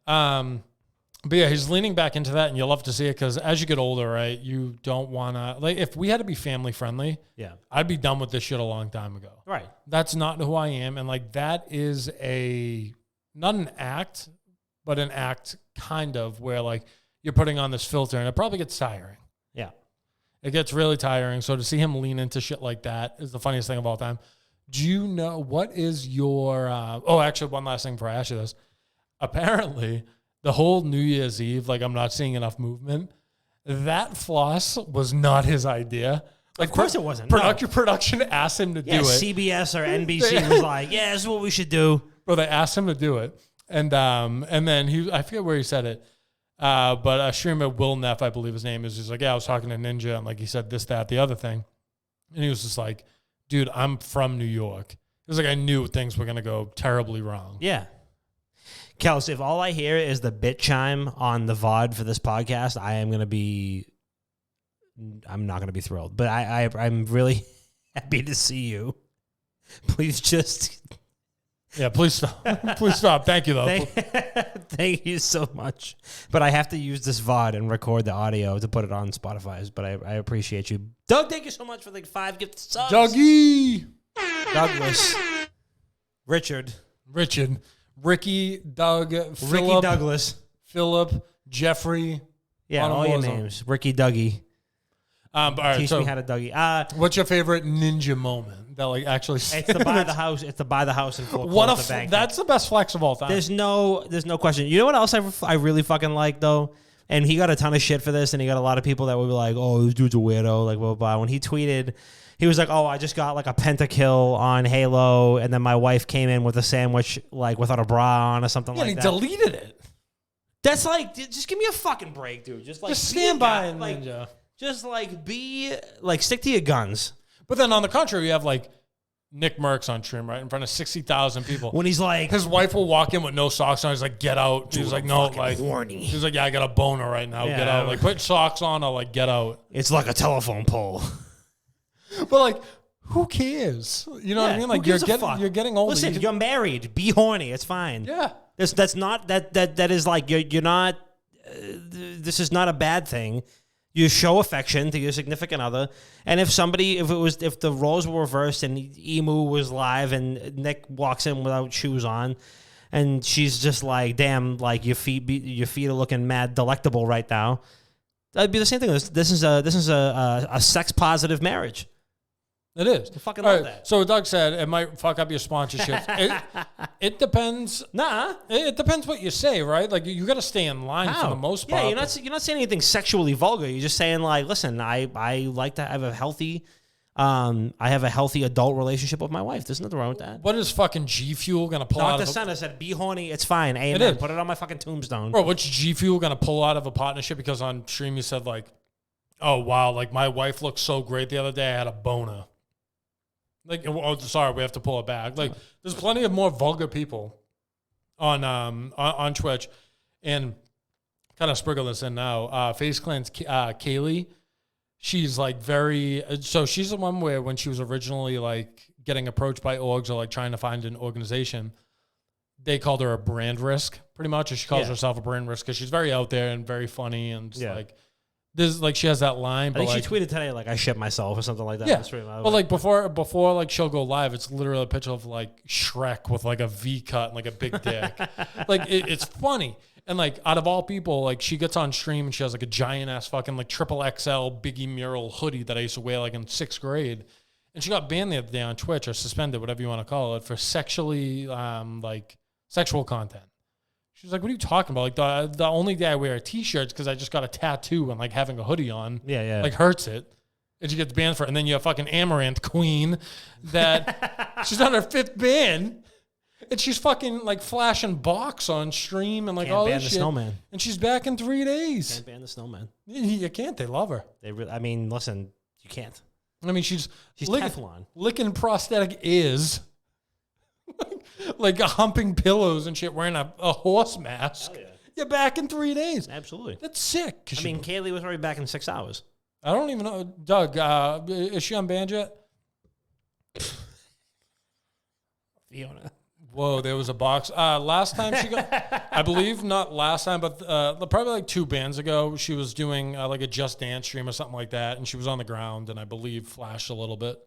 But yeah, he's leaning back into that, and you'll love to see it because as you get older, right, you don't want to... Like, if we had to be family friendly, I'd be done with this shit a long time ago. Right. That's not who I am, and like that is not an act, but an act kind of where like you're putting on this filter, and it probably gets tiring. Yeah. It gets really tiring. So to see him lean into shit like that is the funniest thing of all time. Do you know what is your... actually, one last thing before I ask you this. Apparently, the whole New Year's Eve, like I'm not seeing enough movement, that floss was not his idea. Like, of course it wasn't. Production asked him to do it. CBS or NBC was like, yeah, this is what we should do. Bro, they asked him to do it. And then I forget where he said it, but a streamer, Will Neff, I believe his name is, he's like, yeah, I was talking to Ninja, and like he said this, that, the other thing. And he was just like, dude, I'm from New York. It was like I knew things were going to go terribly wrong. Yeah. Kels, if all I hear is the bit chime on the VOD for this podcast, I'm not going to be thrilled. But I'm really happy to see you. Please just... Yeah, please stop. Please stop. Thank you, though. Thank you so much. But I have to use this VOD and record the audio to put it on Spotify. But I appreciate you. Doug, thank you so much for like 5 gifted subs. Dougie. Douglas. Richard. Ricky, Doug, Phillip, Ricky Douglas. Philip, Jeffrey. Yeah, all your names. Ricky Dougie. All right, Teach me how to Dougie. What's your favorite Ninja moment that like actually? It's to buy the house. It's to buy the house and foreclose the bank. That's the best flex of all time. There's no question. You know what else I really fucking like though, and he got a ton of shit for this, and he got a lot of people that would be like, "Oh, this dude's a weirdo." Like, blah, blah, blah. When he tweeted, he was like, "Oh, I just got like a pentakill on Halo, and then my wife came in with a sandwich like without a bra on or something like that." Yeah, he deleted it. That's like, just give me a fucking break, dude. Just stand by it, Ninja. Just like stick to your guns. But then on the contrary, you have like Nick Merckx on stream, right, in front of 60,000 people. When he's like, his wife will walk in with no socks on. He's like, "Get out." She's like, "No, like horny." She's like, "Yeah, I got a boner right now. Yeah. Get out." Like, put socks on or like get out. It's like a telephone pole. But like, who cares? You know what I mean? Like, you're getting older. Listen, you're married. Be horny. It's fine. Yeah. That's not that is like you're not. This is not a bad thing. You show affection to your significant other, and if the roles were reversed and Emu was live and Nick walks in without shoes on, and she's just like, "Damn, like your feet are looking mad delectable right now," that'd be the same thing. This is a sex positive marriage. It is. I fucking love that. So Doug said it might fuck up your sponsorships. It depends. Nah. It depends what you say, right? Like you got to stay in line for the most part. Yeah, you're not saying anything sexually vulgar. You're just saying like, listen, I like to have a healthy adult relationship with my wife. There's nothing wrong with that. What is fucking G Fuel gonna pull out of? Dr. Center said, "Be horny, it's fine." Amen. Put it on my fucking tombstone, bro. What's G Fuel gonna pull out of a partnership? Because on stream you said like, "Oh wow, like my wife looked so great the other day. I had a boner." Like, oh, sorry, we have to pull it back. Like, there's plenty of more vulgar people on Twitch, and kind of sprinkle this in now. Face Clan's Kaylee, she's like so she's the one where when she was originally like getting approached by orgs or like trying to find an organization, they called her a brand risk pretty much, or she calls herself a brand risk because she's very out there and very funny and just like There's like she has that line, I but think like she tweeted today like I shit myself or something like that. yeah. on the stream. But like before like she'll go live, it's literally a picture of like Shrek with like a V cut and like a big dick. Like it's funny. And like out of all people, like she gets on stream and she has like a giant ass fucking like triple XL Biggie mural hoodie that I used to wear like in 6th grade. And she got banned the other day on Twitch or suspended, whatever you want to call it, for sexually like sexual content. She's like, what are you talking about? Like the only day I wear a t-shirt is because I just got a tattoo and like having a hoodie on like hurts it. And she gets banned for it. And then you have fucking Amaranth Queen that she's on her 5th ban. And she's fucking like flashing box on stream and like Can't all ban this the shit. snowman. And she's back in 3 days. Can't ban the snowman. You can't. They love her. I mean, listen, you can't. I mean, she's Teflon. licking prosthetic ears. Like humping pillows and shit, wearing a horse mask. Hell yeah. You're back in 3 days. Absolutely. That's sick. I mean, Kaylee was already back in 6 hours. I don't even know. Doug, is she unbanned yet? Fiona. Whoa, there was a box. Last time she got, I believe not last time, but probably like 2 bands ago, she was doing like a Just Dance stream or something like that, and she was on the ground, and I believe flashed a little bit.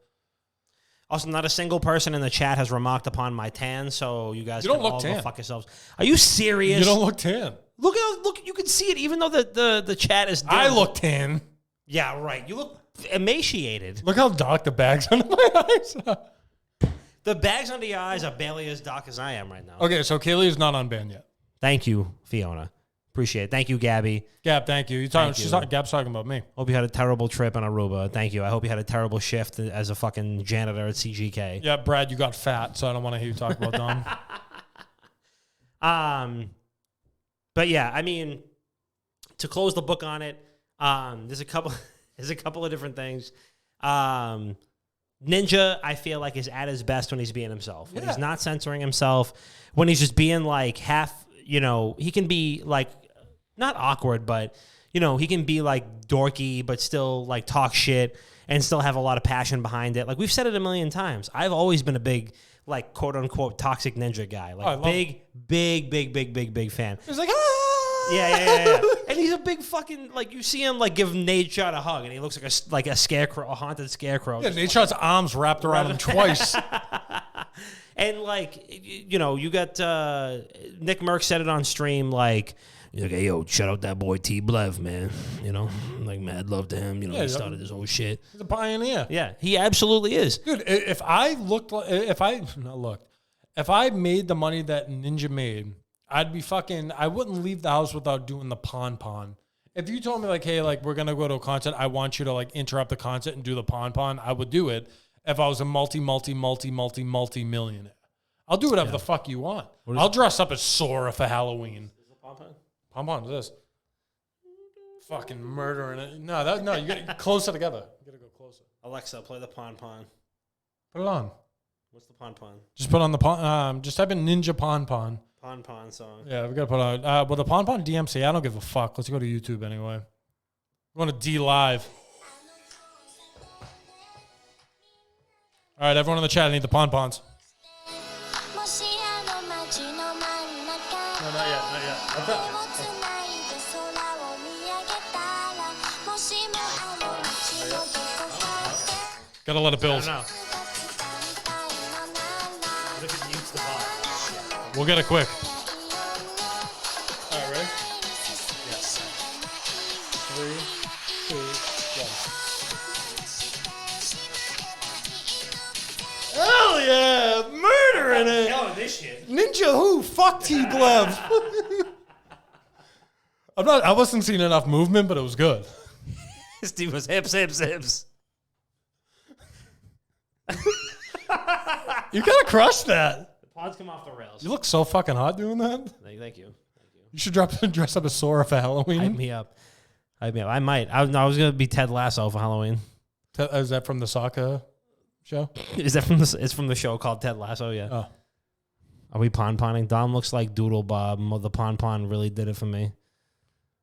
Also, not a single person in the chat has remarked upon my tan, so you guys don't can look all tan. go fuck yourselves. Are you serious? You don't look tan. Look, you can see it, even though the chat is dim. I look tan. Yeah, right. You look emaciated. Look how dark the bags under my eyes are. The bags under your eyes are barely as dark as I am right now. Okay, so Kaylee is not unbanned yet. Thank you, Fiona. Appreciate it. Thank you, Gabby. Gab, thank you. Gab's talking about me. Hope you had a terrible trip in Aruba. Thank you. I hope you had a terrible shift as a fucking janitor at CGK. Yeah, Brad, you got fat, so I don't want to hear you talk about Dom. But yeah, I mean, to close the book on it, there's a couple of different things. Ninja, I feel like, is at his best when he's being himself. When he's not censoring himself, when he's just being like half, he can be like, not awkward, but, he can be like dorky, but still like talk shit and still have a lot of passion behind it. Like we've said it a million times. I've always been a big, like, quote unquote, toxic ninja guy. Like big fan. He's like, Yeah. And he's a big fucking, like, you see him, like, give Nate Shot a hug, and he looks like a scarecrow, a haunted scarecrow. yeah, Nate Shot's arms wrapped around him twice. And, like, you got Nick Merck said it on stream, like, hey, yo, shout out that boy T. Blev, man. Like, mad love to him. He started this whole shit. He's a pioneer. Yeah, he absolutely is. Dude, if I made the money that Ninja made, I wouldn't leave the house without doing the PonPon. If you told me like, hey, like we're going to go to a concert, I want you to like interrupt the concert and do the PonPon, I would do it if I was a multi-millionaire. I'll do whatever the fuck you want. I'll dress up as Sora for Halloween. Is it PonPon? PonPon is this. Fucking murdering it. No, you got to closer together. You got to go closer. Alexa, play the PonPon. Put it on. What's the PonPon? Just put on the just type in Ninja PonPon. PonPon song. Yeah, we got to put on. Well, the PonPon DMC, I don't give a fuck. Let's go to YouTube anyway. We're going to D Live. All right, everyone in the chat, I need the PonPons. No, not yet. Gotta let it build. I don't know. What if it mutes the volume? We'll get it quick. All right, ready? Yes. 3, 2, 1. Hell yeah! Murdering it! Killing this shit. Ninja who? Fuck T-Blev. I wasn't seeing enough movement, but it was good. This dude was hips. You gotta crush that. The pods come off the rails. You look so fucking hot doing that. Thank you. You should dress up as Sora for Halloween. Hype me up. I might. I was gonna be Ted Lasso for Halloween. Is that from the soccer show? Is that from the? It's from the show called Ted Lasso. Yeah. Oh. Are we PonPoning? Dom looks like Doodle Bob. The PonPon really did it for me.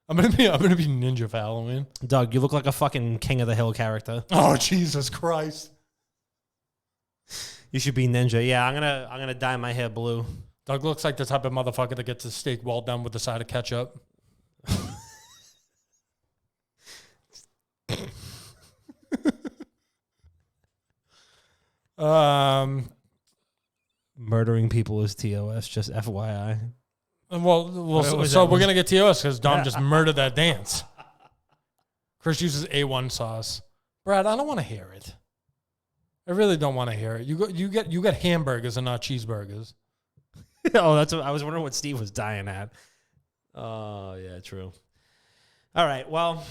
I'm gonna be Ninja for Halloween. Doug, you look like a fucking King of the Hill character. Oh Jesus Christ! You should be Ninja. Yeah, I'm gonna dye my hair blue. Doug looks like the type of motherfucker that gets his steak well done with the side of ketchup. Murdering people is TOS, just FYI. So we're going to get TOS because Dom just murdered that dance. Chris uses A1 sauce. Brad, I don't want to hear it. I really don't want to hear it. You get hamburgers and not cheeseburgers. Oh, that's what I was wondering what Steve was dying at. Oh, yeah, true. All right, well,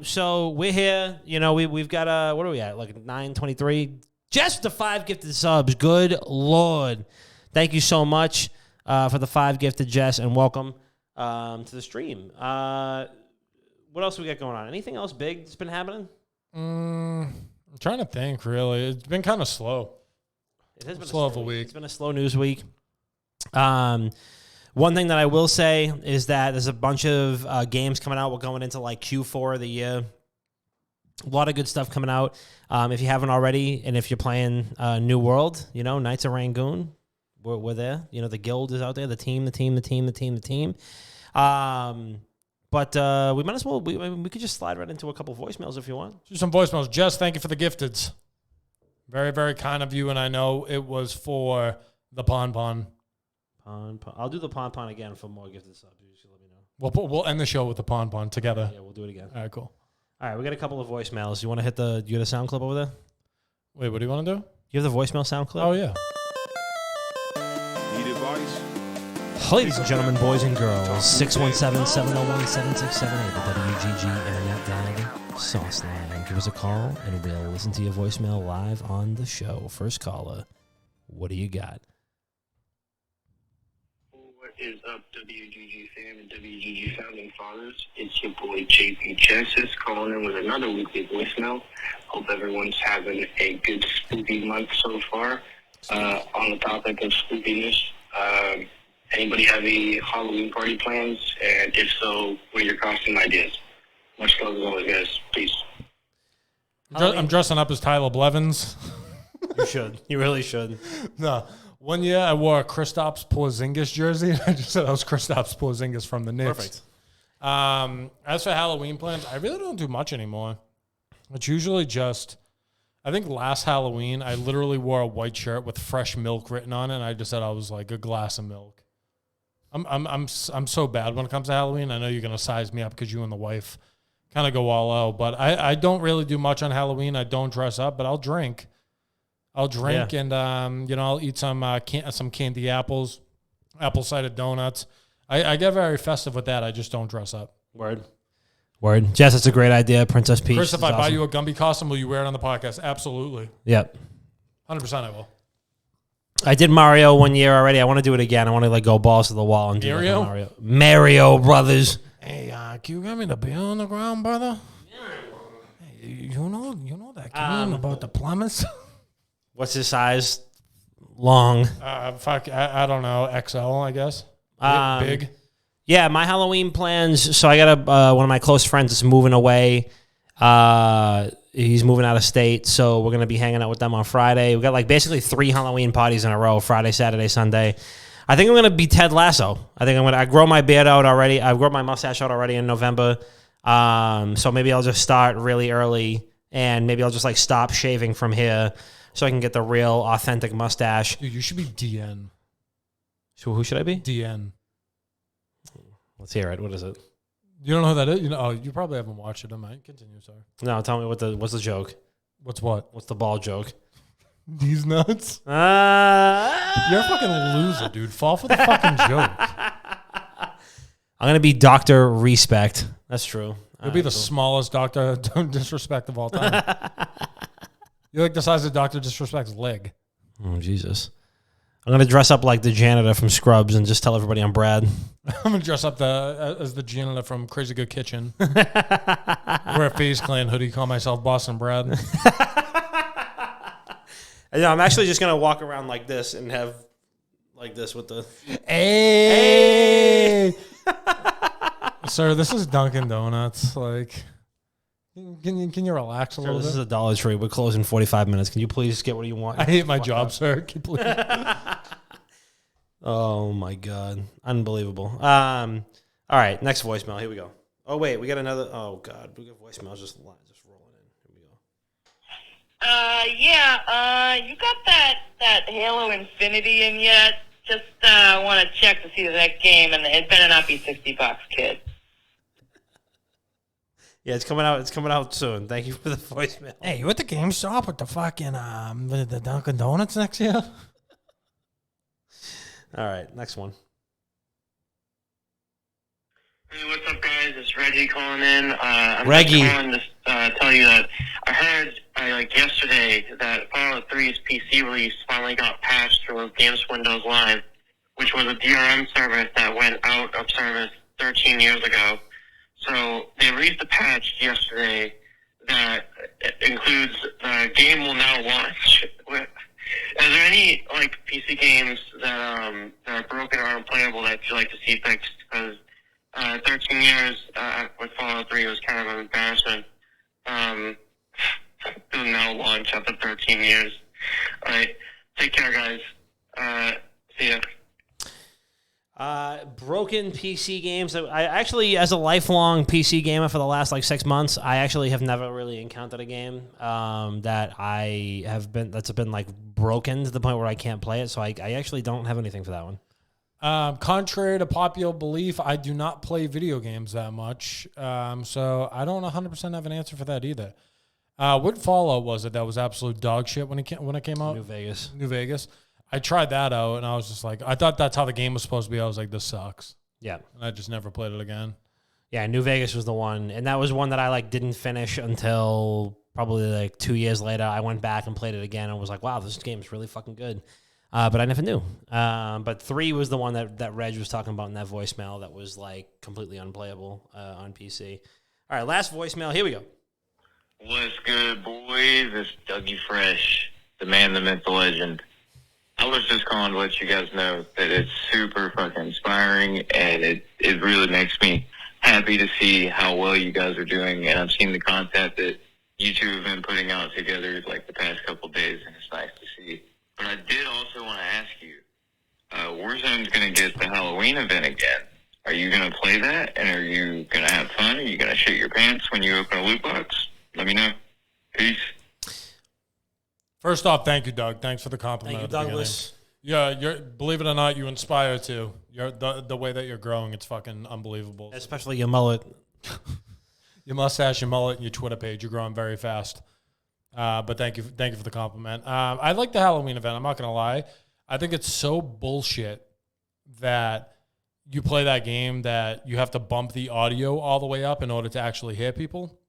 so we're here. You know, we've got what are we at? Like 9:23. Just the 5 gifted subs. Good Lord. Thank you so much for the 5 gifted, Jess, and welcome to the stream. What else we got going on? Anything else big that's been happening? I'm trying to think, really. It's been kind of slow. It has been slow of a week. It's been a slow news week. One thing that I will say is that there's a bunch of games coming out. We're going into like Q4 of the year. A lot of good stuff coming out. If you haven't already, and if you're playing New World, you know, Knights of Rangoon, we're there. You know, the guild is out there, the team. But we might as well, we could just slide right into a couple voicemails if you want. Do some voicemails. Jess, thank you for the gifteds. Very, very kind of you, and I know it was for the PonPon. I'll do the PonPon again for more gifted subs. You just let me know. We'll end the show with the PonPon together. Yeah, we'll do it again. All right, cool. All right, we got a couple of voicemails. You want to hit you got a sound clip over there? Wait, what do you want to do? You have the voicemail sound clip? Oh, yeah. Need advice? Ladies and gentlemen, boys and girls, 617-701-7678, the WGG Internet Guide Sauce Line. Give us a call, and we'll listen to your voicemail live on the show. First caller, what do you got? What is up, WGG fam and WGG founding fathers? It's your boy JP Genesis calling in with another weekly voicemail. Hope everyone's having a good spooky month so far. On the topic of spookiness, anybody have any Halloween party plans? And if so, what are your costume ideas? Much love as always, guys. Peace. I'm dressing up as Tyler Blevins. You should. You really should. No. One year I wore a Kristaps Porzingis jersey. I just said I was Kristaps Porzingis from the Knicks. Perfect. As for Halloween plans, I really don't do much anymore. It's usually just, I think last Halloween I literally wore a white shirt with fresh milk written on it, and I just said I was like a glass of milk. I'm so bad when it comes to Halloween. I know you're gonna size me up because you and the wife kind of go all out, but I don't really do much on Halloween. I don't dress up, but I'll drink. Yeah. And I'll eat some candy apples, apple cider donuts. I get very festive with that. I just don't dress up. Word. Jess, that's a great idea. Princess Peach. Chris, if I buy you a Gumby costume, will you wear it on the podcast? Absolutely. Yep. 100% I will. I did Mario one year already. I want to do it again. I want to like go balls to the wall and do like Mario Brothers. Hey, can you give me the beer on the ground, brother? Hey, you know that game about the plumbers? What's his size? Long. I don't know. XL, I guess. Big. Yeah, my Halloween plans. So I got one of my close friends is moving away. He's moving out of state, so we're gonna be hanging out with them on Friday. We got like basically 3 Halloween parties in a row: Friday, Saturday, Sunday. I think I'm gonna be Ted Lasso. I grow my beard out already. I grow my mustache out already in November. So maybe I'll just start really early, and maybe I'll just like stop shaving from here, so I can get the real authentic mustache. Dude, you should be DN. So who should I be? DN. Let's hear it. What is it? You don't know who that is? You probably haven't watched it. I might continue, sorry. No, tell me what's the joke? What's what? What's the ball joke? These nuts? You're a fucking loser, dude. Fall for the fucking joke. I'm gonna be Dr. Respect. That's true. You'll be the smallest Dr. Disrespect of all time. You're like the size of Dr. Disrespect's leg. Oh, Jesus. I'm going to dress up like the janitor from Scrubs and just tell everybody I'm Brad. I'm going to dress up as the janitor from Crazy Good Kitchen. Wear a FaZe Clan hoodie, call myself Boston Brad. I'm actually just going to walk around like this and have like this with the... Hey! Sir, this is Dunkin' Donuts. Like... Can you relax a little bit? This is a Dollar Tree. We're closing 45 minutes. Can you please get what you want? I hate my job, sir. Can you please? Oh, my God. Unbelievable. All right, next voicemail. Here we go. Oh, wait. We got another. Oh, God. We got voicemails just rolling in. Here we go. You got that Halo Infinity in yet? Just want to check to see the next game, and it better not be $60, kid. Yeah, it's coming out. It's coming out soon. Thank you for the voicemail. Hey, you at the GameStop with the fucking the Dunkin' Donuts next year? All right, next one. Hey, what's up, guys? It's Reggie calling in. I'm Reggie. just calling to tell you that I heard yesterday that Fallout 3's PC release finally got patched through Games Windows Live, which was a DRM service that went out of service 13 years ago. So they released a patch yesterday that includes the game will now launch. Are there any PC games that are broken or unplayable that you'd like to see fixed? Because 13 years with Fallout 3 was kind of an embarrassment. To now launch after 13 years. All right, take care, guys. See ya. Broken PC games. I actually, as a lifelong PC gamer for the last 6 months, I actually have never really encountered a game that's been broken to the point where I can't play it. So I actually don't have anything for that one. Contrary to popular belief, I do not play video games that much. So I don't 100% have an answer for that either. What Fallout was it that was absolute dog shit when it came out? New Vegas. I tried that out, and I was just like, I thought that's how the game was supposed to be. I was like, this sucks. Yeah. And I just never played it again. Yeah, New Vegas was the one, and that was one that I didn't finish until probably 2 years later. I went back and played it again and was like, wow, this game is really fucking good. But I never knew. But 3 was the one that Reg was talking about in that voicemail that was completely unplayable on PC. All right, last voicemail. Here we go. What's good, boys? It's Dougie Fresh, the man, the myth, the legend. I was just calling to let you guys know that it's super fucking inspiring, and it really makes me happy to see how well you guys are doing. And I've seen the content that you two have been putting out together the past couple days, and it's nice to see. But I did also want to ask you, Warzone's going to get the Halloween event again. Are you going to play that, and are you going to have fun? Are you going to shit your pants when you open a loot box? Let me know. Peace. First off, thank you, Doug. Thanks for the compliment. Thank you, Douglas. Yeah, believe it or not, you inspire too. You're the way that you're growing, it's fucking unbelievable. Especially your mullet. Your mustache, your mullet, and your Twitter page, you're growing very fast. But thank you for the compliment. I like the Halloween event. I'm not gonna lie. I think it's so bullshit that you play that game that you have to bump the audio all the way up in order to actually hear people,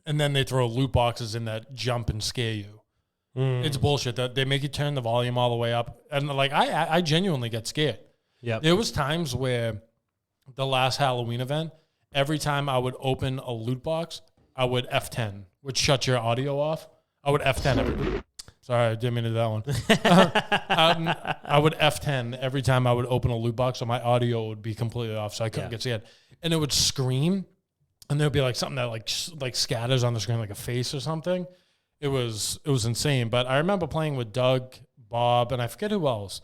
and then they throw loot boxes in that jump and scare you. It's bullshit that they make you turn the volume all the way up, and I genuinely get scared. Yeah, there was times where the last Halloween event, every time I would open a loot box, I would F10, which shut your audio off. I would F10 sorry, I didn't mean to do that one. I would F10 every time I would open a loot box, so my audio would be completely off, so I couldn't get scared. And it would scream, and there would be something that scatters on the screen, like a face or something. It was insane. But I remember playing with Doug, Bob, and I forget who else.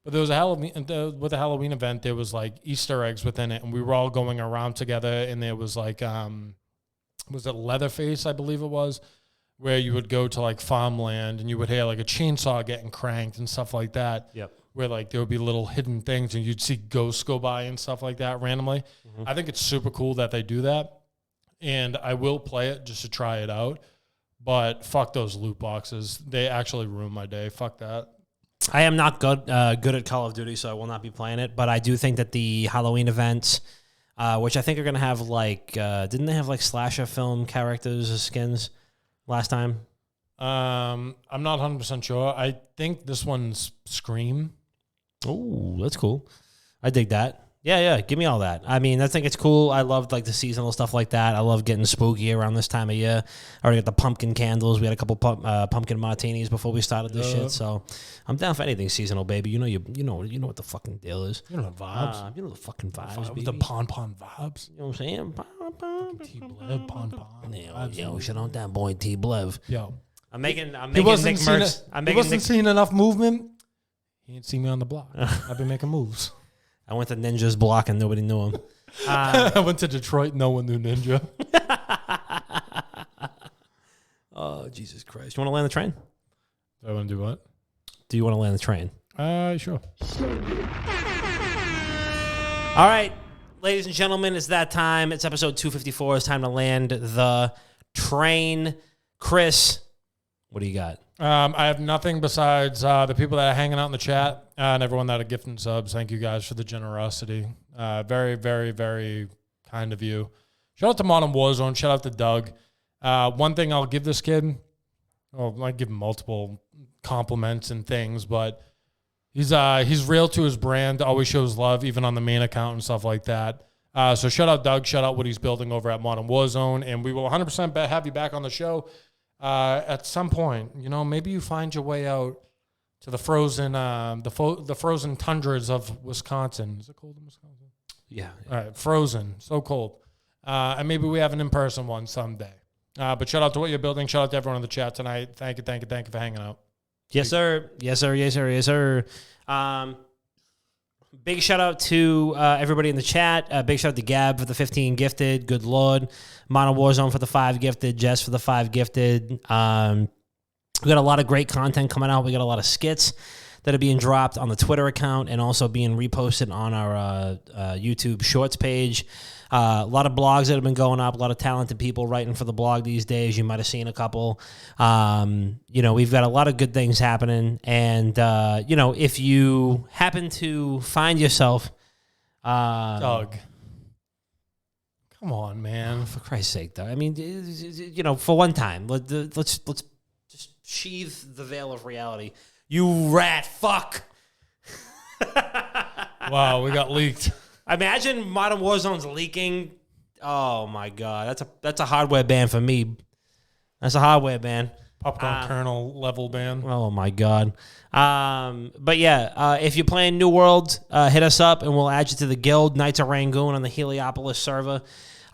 But there was a with the Halloween event, there was Easter eggs within it, and we were all going around together, and there was was it Leatherface, I believe it was, where you would go to farmland and you would hear a chainsaw getting cranked and stuff like that. Yep. Where there would be little hidden things and you'd see ghosts go by and stuff like that randomly. Mm-hmm. I think it's super cool that they do that, and I will play it just to try it out. But fuck those loot boxes. They actually ruin my day. Fuck that. I am not good at Call of Duty, so I will not be playing it. But I do think that the Halloween events, which I think are going to have didn't they have slasher film characters as skins last time? I'm not 100% sure. I think this one's Scream. Oh, that's cool. I dig that. Yeah, give me all that. I mean, I think it's cool. I love the seasonal stuff like that. I love getting spooky around this time of year. I already got the pumpkin candles. We had a couple pumpkin martinis before we started this shit. So I'm down for anything seasonal, baby. You know what the fucking deal is. You know the vibes. You know the fucking vibes, baby. The PonPon vibes. You know what I'm saying? T-Blev, PonPon. Yo, shit on that boy T-Blev. Yo, I'm making Nick Merckx. He wasn't seeing enough movement. He didn't see me on the block. I've been making moves. I went to Ninja's block and nobody knew him. I went to Detroit. No one knew Ninja. Oh, Jesus Christ. You want to land the train? Do I want to do what? Do you want to land the train? Sure. All right, ladies and gentlemen, it's that time. It's episode 254. It's time to land the train. Chris, what do you got? I have nothing besides the people that are hanging out in the chat and everyone that are gifting subs. Thank you guys for the generosity. Very, very, very kind of you. Shout out to Modern Warzone. Shout out to Doug. One thing I'll give this kid, I give him multiple compliments and things, but he's real to his brand, always shows love, even on the main account and stuff like that. So shout out Doug, shout out what he's building over at Modern Warzone, and we will 100% have you back on the show at some point. You know, maybe you find your way out to the frozen the frozen tundras of Wisconsin. Is it cold in Wisconsin? Yeah. All right, frozen, so cold. And maybe we have an in-person one someday. But shout out to what you're building. Shout out to everyone in the chat tonight. Thank you for hanging out. Yes, sir. Yes, sir. Yes, sir. Yes, sir. Big shout out to everybody in the chat. Big shout out to Gab for the 15 gifted. Good Lord. Mono Warzone for the 5 gifted. Jess for the 5 gifted. We got a lot of great content coming out. We got a lot of skits that are being dropped on the Twitter account and also being reposted on our YouTube Shorts page. A lot of blogs that have been going up, a lot of talented people writing for the blog these days. You might have seen a couple. We've got a lot of good things happening. And, if you happen to find yourself... Doug. Come on, man. For Christ's sake, Doug. I mean, for one time, let's just sheathe the veil of reality. You rat fuck. Wow, we got leaked. Imagine Modern Warzone's leaking. Oh my God, that's a hardware ban for me. That's a hardware ban. Popcorn kernel level ban. Oh my God. But yeah, if you're playing New World, hit us up and we'll add you to the guild. Knights of Rangoon on the Heliopolis server.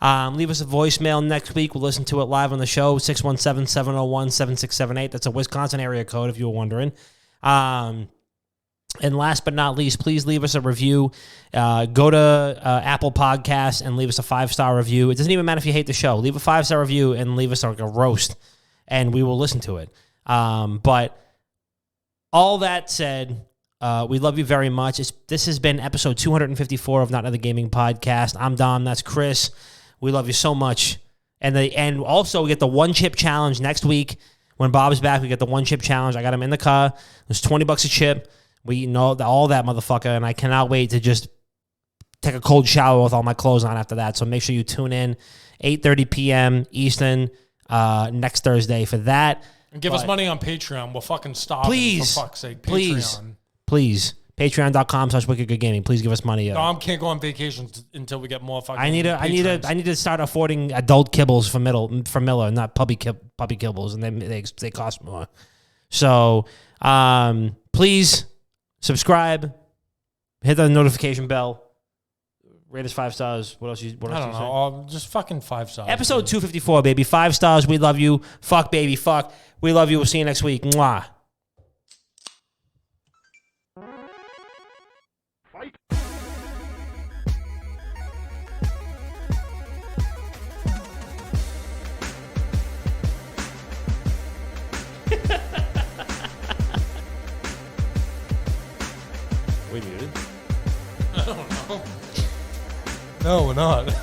Leave us a voicemail next week. We'll listen to it live on the show. 617-701-7678. That's a Wisconsin area code if you were wondering. And last but not least, please leave us a review. Go to Apple Podcasts and leave us a 5-star review. It doesn't even matter if you hate the show. Leave a 5-star review and leave us like a roast, and we will listen to it. But all that said, we love you very much. This has been episode 254 of Not Another Gaming Podcast. I'm Dom. That's Chris. We love you so much. And also, we get the one chip challenge next week. When Bob's back, we get the one chip challenge. I got him in the car. It's $20 a chip. We know all that motherfucker, and I cannot wait to just take a cold shower with all my clothes on after that. So make sure you tune in 8:30 p.m. Eastern next Thursday for that. And give us money on Patreon. We'll fucking stop. Please. For fuck's sake. Patreon. Please. Patreon.com/WickedGoodGaming. Please give us money. Dom can't go on vacation until we get more fucking I need to start affording adult kibbles for Miller, not puppy kibbles, and they cost more. So please subscribe, hit the notification bell, rate us 5 stars. What else? I don't know. Just fucking 5 stars. Episode 254, baby. 5 stars. We love you. Fuck, baby. Fuck. We love you. We'll see you next week. Mwah. We muted? I don't know. No, we're not.